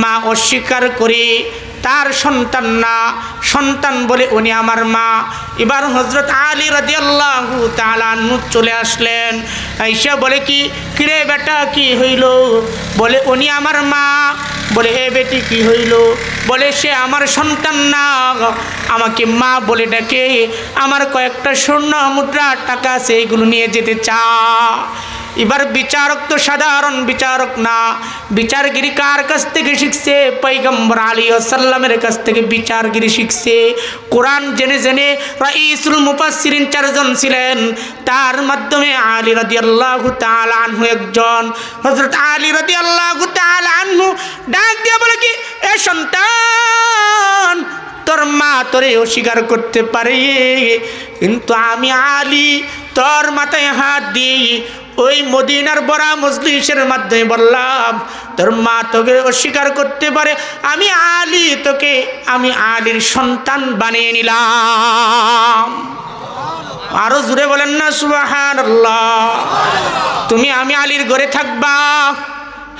মা অস্বীকার করে তার সন্তান না, সন্তান বলে উনি আমার মা। এবার হযরত আলী রাদিয়াল্লাহু তাআলা আনহু চলে আসলেন, আয়েশা বলে কি কিরে বেটা কি হইল? বলে উনি আমার মা। বলে এ বেটি কি হইল? বলে সে আমার সন্তান না, আমাকে মা বলে ডাকে, আমার কয়েকটা স্বর্ণ মুদ্রা টাকা আছে, এইগুলো নিয়ে যেতে চা। এবার বিচারক তো সাধারণ বিচারক না, বিচারগিরি কার কাছ থেকে শিখছে? পয়গম্বর আলাইহিস সালামের কাছ থেকে বিচারগিরি শিখছে। কোরআন জেনে জেনে রাইসুল মুফাসসিরিন 4 জন ছিলেন, তার মাধ্যমে আলী রাদিয়াল্লাহু তাআলা আনহু একজন। হযরত আলী রাদিয়াল্লাহু তাআলা আনহু ডাক দিয়ে বলে কি এ সন্তান, তোর মা তোরে অস্বীকার করতে পারে, কিন্তু আমি আলী তোর মাথায় হাত দিই ওই মদিনার বড়া মজলিসের মাধ্যমে বললাম তোর মা তোকে অস্বীকার করতে পারে, আমি আলী তোকে আমি আলীর সন্তান বানিয়ে নিলাম। আরো জোরে বলেন না সুবহানাল্লাহ। তুমি আমি আলীর ঘরে থাকবা,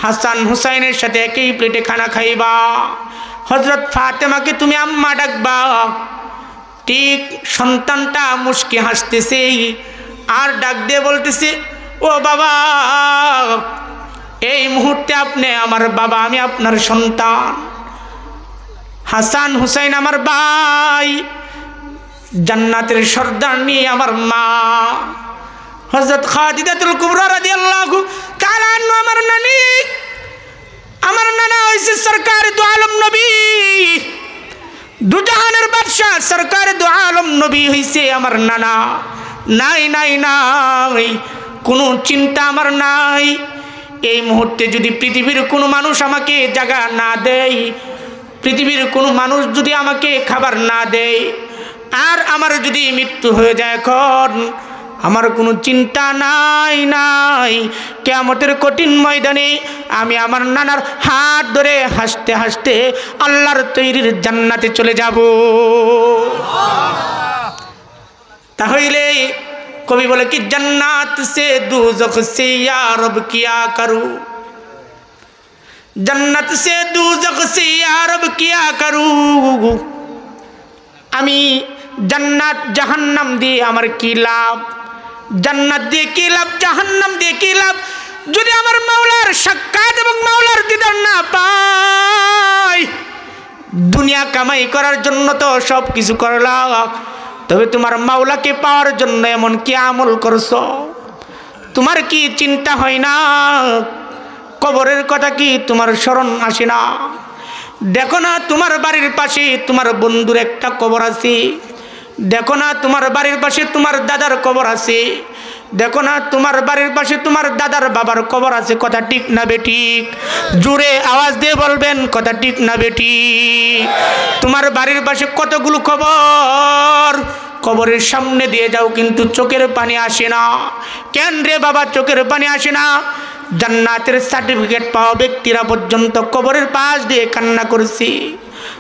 হাসান হুসাইনের সাথে একই প্লেটে খানা খাইবা, হযরত ফাতেমাকে তুমি আম্মা ডাকবা। ঠিক সন্তানটা মুস্কি হাসতেছে আর ডাক দিয়ে বলতেছে ও বাবা, এই মুহূর্তে আপনি আমার বাবা, আমি আপনার সন্তান। হাসান হুসাইন আমার ভাই, জান্নাতের সর্দারনি আমার মা। হযরত খাদিজাতুল কুবরা রাদিয়াল্লাহু তাআলা আনহা আমার নানি, আমার নানা হইছে সরকার দু আলম নবী, দুজাহানের বাদশা সরকার দু আলম নবী হইছে আমার নানা। নাই নাই নাই, কোনো চিন্তা আমার নাই। এই মুহূর্তে যদি পৃথিবীর কোনো মানুষ আমাকে জায়গা না দেয়, পৃথিবীর কোনো মানুষ যদি আমাকে খাবার না দেয়, আর আমার যদি মৃত্যু হয়ে যায়, এখন আমার কোনো চিন্তা নাই নাই। কিয়ামতের কঠিন ময়দানে আমি আমার নানার হাত ধরে হাসতে হাসতে আল্লাহর তৈরির জান্নাতে চলে যাব। তাহলে কবি বলে কি জান্নাত সে দুজখ সে ইয়া রব কিয়া করু, জান্নাত সে দুজখ সে ইয়া রব কিয়া করু। আমি জান্নাত জাহান্নাম দিয়ে আমার কি লাভ? জান্নাত দিয়ে কি লাভ, জাহান্নাম দিয়ে কি লাভ যদি আমার মাওলার সাক্ষাৎ এবং মাওলার দিদার না পাই? দুনিয়া কামাই করার জন্য তো সব কিছু করলাম, তবে তোমার মাওলাকে পাওয়ার জন্য এমন কি আমল করছো? তোমার কি চিন্তা হয় না? কবরের কথা কি তোমার স্মরণ আসে না? দেখো না তোমার বাড়ির পাশে তোমার বন্ধুর একটা কবর আছে, দেখো না তোমার বাড়ির পাশে তোমার দাদার কবর আছে, দেখো না তোমার বাড়ির পাশে তোমার দাদার বাবার কবর আছে। কথা ঠিক না বেঠিক? জোরে আওয়াজ দিয়ে বলবেন কথা ঠিক না বেঠিক? তোমার বাড়ির পাশে কতগুলো কবর, কবরের সামনে দিয়ে যাও কিন্তু চোখের পানি আসে না। কেন রে বাবা চোখের পানি আসে না? জান্নাতের সার্টিফিকেট পাওয়া ব্যক্তিরা পর্যন্ত কবরের পাশ দিয়ে কান্না করছে।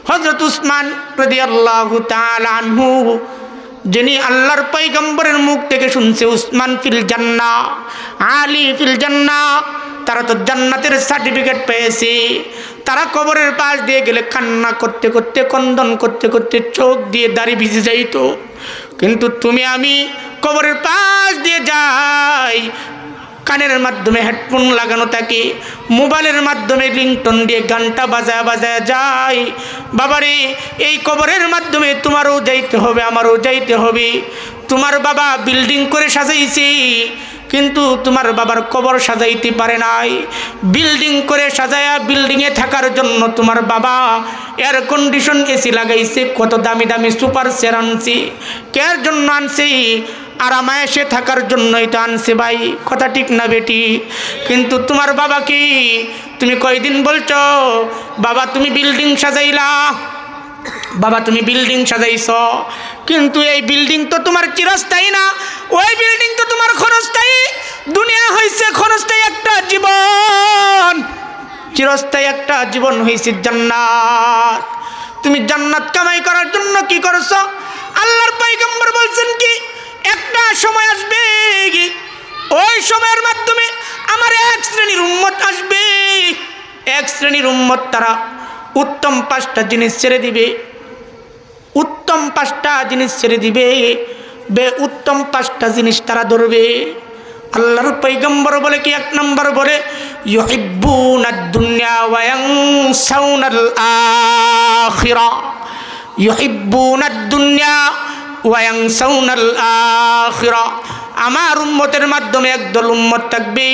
হযরত উসমান রাদিয়াল্লাহু তাআলা আনহু, যিনি আল্লাহর পয়গম্বরের মুখ থেকে শুনছে উসমান ফিল জান্নাহ, আলী ফিল জান্নাহ, তারা তো জান্নাতের সার্টিফিকেট পেয়েছে। তারা কবরের পাশ দিয়ে গেলে কান্না করতে করতে, ক্রন্দন করতে করতে চোখ দিয়ে দাড়ি ভিজে যাইতো। কিন্তু তুমি আমি কবরের পাশ দিয়ে যাই, কানের মাধ্যমে হেডফোন লাগানো থাকে, মোবাইলের মাধ্যমে রিংটোন দিয়ে গানটা বাজায় বাজায় যায়। বাবারে এই কবরের মাধ্যমে তোমারও যাইতে হবে, আমারও যাইতে হবে। তোমার বাবা বিল্ডিং করে সাজাইছে, কিন্তু তোমার বাবার কবর সাজাইতে পারে নাই। বিল্ডিং করে সাজায়া বিল্ডিংয়ে থাকার জন্য তোমার বাবা এয়ার কন্ডিশন এসি লাগাইছে, কত দামি দামি সুপার চেয়ার আনছে। কেয়ার জন্য আনছে? আরামায়েশে থাকার জন্যই তো আনছে ভাই। কথা ঠিক না বেটি? কিন্তু তোমার বাবা কি, তুমি কয়দিন বলছো বাবা তুমি বিল্ডিং সাজাইলা, বাবা তুমি বিল্ডিং সাজাইছ, কিন্তু এই বিল্ডিং তো তোমার চিরস্থায়ী না, ওই বিল্ডিং তো তোমার ক্ষণস্থায়ী। দুনিয়া হয়েছে ক্ষণস্থায়ী একটা জীবন, চিরস্থায়ী একটা জীবন হয়েছে জান্নাত। তুমি জান্নাত কামাই করার জন্য কি করছো? আল্লাহর পয়গম্বর বলছেন কি একটা সময় আসবে, ওই সময়ের মাধ্যমে আমার এক শ্রেণীর উম্মত আসবে, এক শ্রেণীর উম্মত তারা উত্তম 5টা জিনিস ছেড়ে দিবে, উত্তম 5টা জিনিস ছেড়ে দিবে, উত্তম 5টা জিনিস তারা ধরবে। আল্লাহর পয়গম্বর বলে কি, 1 নম্বর বলে ইউহিব্বুনাদ দুনিয়া ওয়া ইয়ানসাউনাল আখিরা, ইউহিব্বুনাদ দুনিয়া ওয়া ইয়ানসাউনাল আখিরা। আমার উম্মতের মাধ্যমে একদল উম্মত থাকবে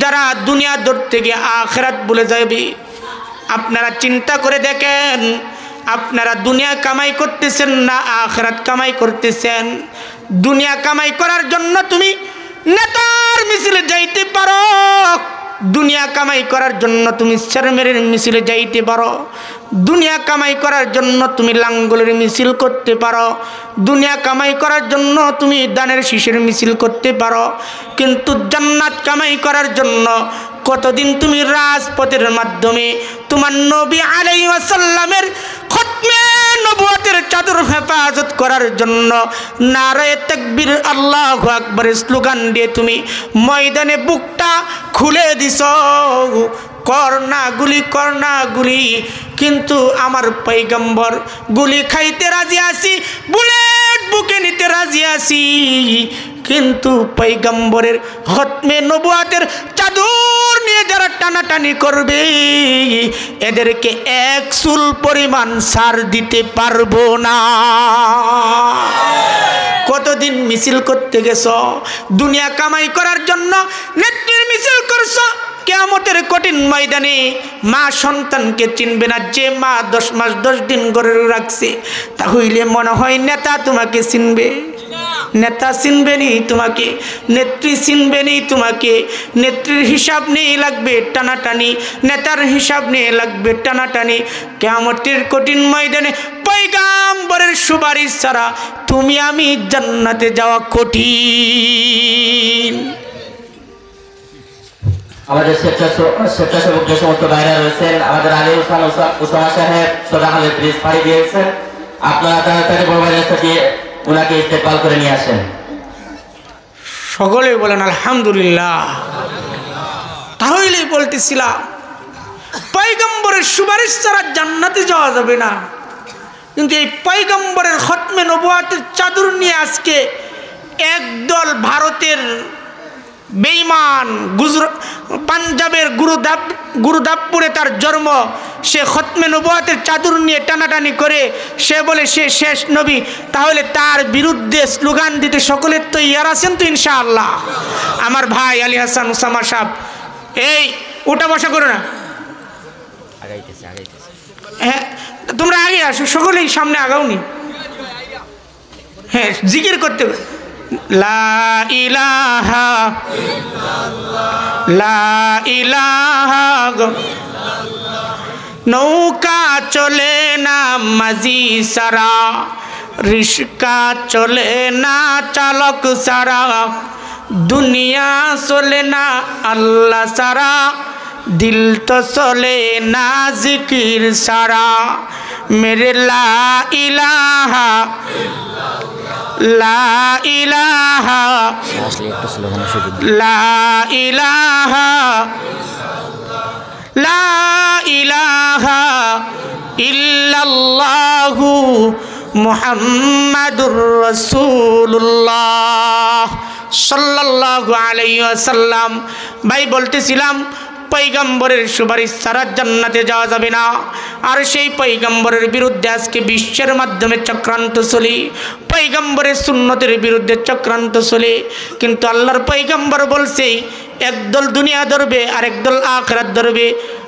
যারা দুনিয়া ধরতে গিয়ে আখিরাত ভুলে যাবে। আপনারা চিন্তা করে দেখেন, আপনারা দুনিয়া কামাই করতেছেন না আখিরাত কামাই করতেছেন? দুনিয়া কামাই করার জন্য তুমি নেতার মিছিলে যাইতে পারো, দুনিয়া কামাই করার জন্য তুমি চেয়ারম্যানের মিছিলে যাইতে পারো, দুনিয়া কামাই করার জন্য তুমি লাঙ্গলের মিছিল করতে পারো, দুনিয়া কামাই করার জন্য তুমি দানের শীষের মিছিল করতে পারো, কিন্তু জান্নাত কামাই করার জন্য কতদিন তুমি রাজপথের মাধ্যমে তোমার নবী আলাইহিস সালামের খতমে নবুয়তের চাদর হেফাজত করার জন্য নারায়ে তাকবীর আল্লাহু আকবার স্লোগান দিয়ে তুমি ময়দানে বুকটা খুলে দিছ, করনা গুলি, কিন্তু আমার পয়গম্বর গুলি খাইতে রাজি আছি, বুলেট বুকে নিতে রাজি আছি, কিন্তু পয়গম্বরের খতমে নবুয়তের চাদর নিয়ে যারা টানাটানি করবে এদেরকে 1 চুল পরিমাণ ছাড় দিতে পারবো না। কতদিন মিছিল করতে গেছ? দুনিয়া কামাই করার জন্য নেত্রীর মিছিল করছো। কিয়ামতের কঠিন ময়দানে মা সন্তানকে চিনবে না, যে মা 10 মাস 10 দিন ঘরে রাখছে, তাহলে মনে হয় নেতা তোমাকে চিনবে? নেতা চিনবে নি তোমাকে, নেত্রী চিনবে নি তোমাকে। নেত্রীর হিসাব নিয়ে লাগবে টানাটানি, নেতার হিসাব নিয়ে লাগবে টানাটানি। কিয়ামতের কঠিন ময়দানে পয়গম্বরের সুপারিশ ছাড়া তুমি আমি জান্নাতে যাওয়া কঠিন।
আমাদের স্বেচ্ছাসেবক যে সমস্ত ভাইরা রয়েছেন, আমাদের আলী হোসেন ওসামা সাহেব সোজা হলে ব্রিজ পাড়ি দিয়েছেন, আপনারা তাড়াতাড়ি বড় ভাইয়ের সাথে ওনাকে ইস্তেকবাল করে নিয়ে আসেন।
সকলে বলেন আলহামদুলিল্লাহ। তাহলেই বলতেছিলাম পয়গম্বরের সুপারিশ ছাড়া জান্নাতে যাওয়া যাবে না, কিন্তু এই পয়গম্বরের খতমে নবুয়তের চাদর নিয়ে আজকে একদল ভারতের বেঈমান, পাঞ্জাবের গুরুদাসপুরে তার জন্ম, সে খতমে নবুয়তের চাদর নিয়ে টানাটানি করে সে বলে সে শেষ নবী। তাহলে তার বিরুদ্ধে স্লোগান দিতে সকলের তো ইয়ার আছেন তো ইনশাআল্লাহ? আমার ভাই আলী হাসান ওসামা সাহেব, এই ওটা বসা করো না, হ্যাঁ তোমরা আগে আসো, সকলেই সামনে আগাওনি। হ্যাঁ জিকির করতে হবে, লা ইলাহা লা ইলাহা। নৌকা চলে না মাঝি সারা, রিস্কা চলে না চালক সারা, দুনিয়া চলে না আল্লাহ সারা, দিল তো চলে না জিকির সারা। মেরে লা ইলাহা লা ইলাহা লা ইলাহা লা ইলাহা ইল্লাল্লাহু মুহাম্মাদুর রাসূলুল্লাহ সাল্লাল্লাহু আলাইহি ওয়াসাল্লাম। ভাই বলতেছিলাম পয়গম্বরের সুপারিশ ছাড়া জান্নাতে যাওয়া যাবে না। আর সেই পয়গম্বরের বিরুদ্ধে আজকে বিশ্বের মাধ্যমে চক্রান্ত চলে, পয়গম্বরের সুন্নতের বিরুদ্ধে চক্রান্ত চলে। কিন্তু আল্লাহর পয়গম্বর বলছে একদল দুনিয়া ধরবে আর একদল আখিরাত ধরবে।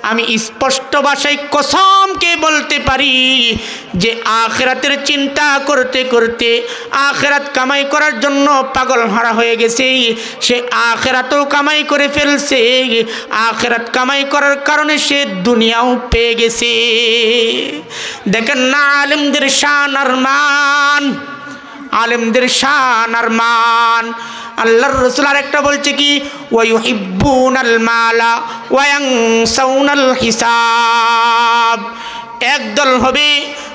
আমি স্পষ্ট ভাষায় কসমকে বলতে পারি যে আখিরাতের চিন্তা করতে করতে আখিরাত কামাই করার জন্য পাগল হারা হয়ে গেছে, সে আখিরাতও কামাই করে ফেলছে। আখিরাত কামাই করার কারণে সে দুনিয়াও পেয়ে গেছে। দেখেন না আলেমদের শান আর মান, আলেমদের শান আর মান। আল্লাহর রাসূল আরেকটা বলছে কি, ওয়া ইউহিব্বুনাল মালা ওয়া ইয়ানসাউনাল হিসাব। একদল হবে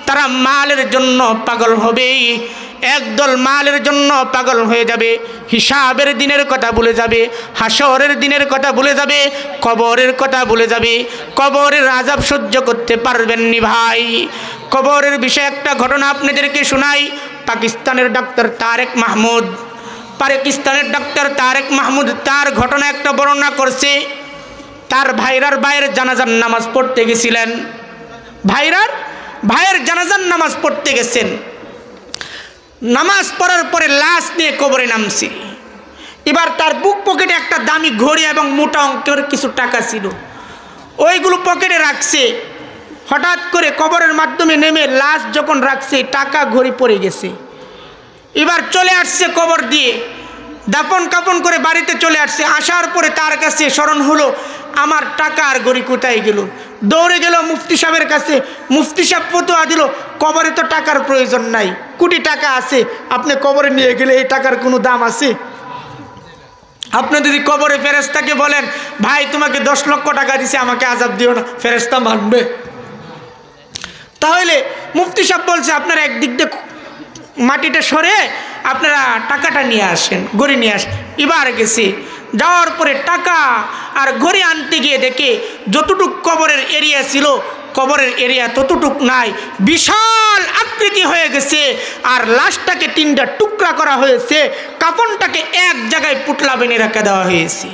তারা মালের জন্য পাগল হবে, একদল মালের জন্য পাগল হয়ে যাবে, হিসাবের দিনের কথা ভুলে যাবে, হাসরের দিনের কথা ভুলে যাবে, কবরের কথা ভুলে যাবে। কবরের আযাব সহ্য করতে পারবেন নি ভাই। কবরের বিষয়ে একটা ঘটনা আপনাদেরকে শোনাই। পাকিস্তানের ডাক্তার তারেক মাহমুদ তার ঘটনা একটা বর্ণনা করছে। তার ভাইয়ের জানাজার নামাজ পড়তে গেছিলেন, ভাইয়ের জানাজার নামাজ পড়তে গেছেন। নামাজ পড়ার পরে লাশ নিয়ে কবরে নামছে। এবার তার বুক পকেটে একটা দামি ঘড়ি এবং মোটা অঙ্কের কিছু টাকা ছিল, ওইগুলো পকেটে রাখছে। হঠাৎ করে কবরের মাধ্যমে নেমে লাশ যখন রাখছে, টাকা ঘড়ি পড়ে গেছে। এবার চলে আসছে কবর দিয়ে, দাফন কাপন করে বাড়িতে চলে আসছে। আসার পরে তার কাছে স্মরণ হলো, আমার টাকা আর ঘড়ি কোথায় গেল। দৌড়ে গেল মুফতি সাহেবের কাছে। মুফতি সাহেব ফতোয়া দিল, কবরে তো টাকার প্রয়োজন নাই, কোটি টাকা আছে, আপনি কবরে নিয়ে গেলে এই টাকার কোনো দাম আছে? আপনি যদি কবরে ফেরেশতাকে বলেন, ভাই তোমাকে 10 লক্ষ টাকা দিছে, আমাকে আযাব দিও না, ফেরেশতা মানবে? তাহলে মুফতি সাহেব বলছে, আপনারা একদিক দিয়ে মাটিটা সরে আপনারা টাকাটা নিয়ে আসেন, ঘড়ি নিয়ে আসেন। এবার গেছে, যাওয়ার পরে টাকা আর ঘড়ি আনতে গিয়ে দেখে যতটুক কবরের এরিয়া ছিল, কবরের এরিয়া ততটুক নাই, বিশাল আকৃতি হয়ে গেছে। আর লাশটাকে 3টা টুকরা করা হয়েছে, কাফনটাকে এক জায়গায় পুটলা বেঁধে রেখে দেওয়া হয়েছে।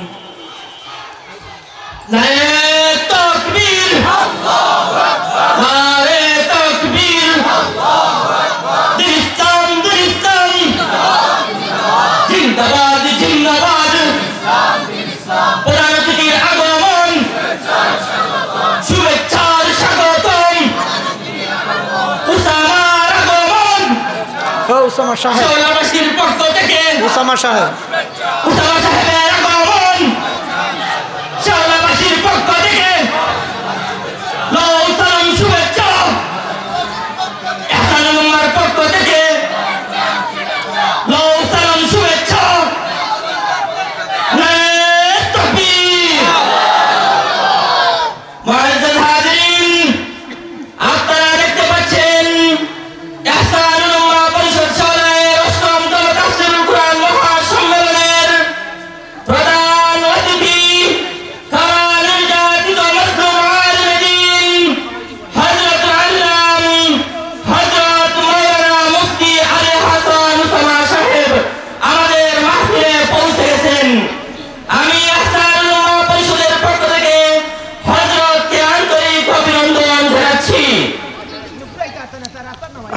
উসামা সাহেব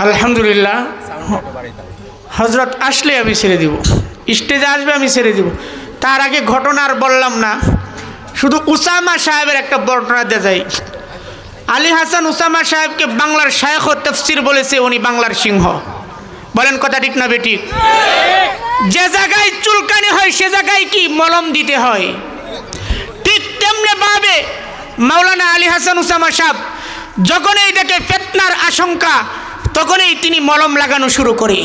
আলহামদুলিল্লাহ। হযরত আসলে আমি ছেড়ে দিব, স্টেজে আসবে আমি ছেড়ে দিব। তার আগে ঘটনা আর বললাম না, শুধু উসামা সাহেবের একটা বর্ণনা দেওয়া যায়। আলী হাসান উসামা সাহেবকে বাংলার শায়খ ও তাফসীর বলেছে, উনি বাংলার সিংহ। বলেন কথা ঠিক না বেঠিক? যে জায়গায় চুলকানি হয় সে জায়গায় কি মলম দিতে হয়, ঠিক তেমনি ভাবে মাওলানা আলী হাসান উসামা সাহেব যখনই দেখে ফিতনার আশঙ্কা, তখনই তিনি মলম লাগানো শুরু করে।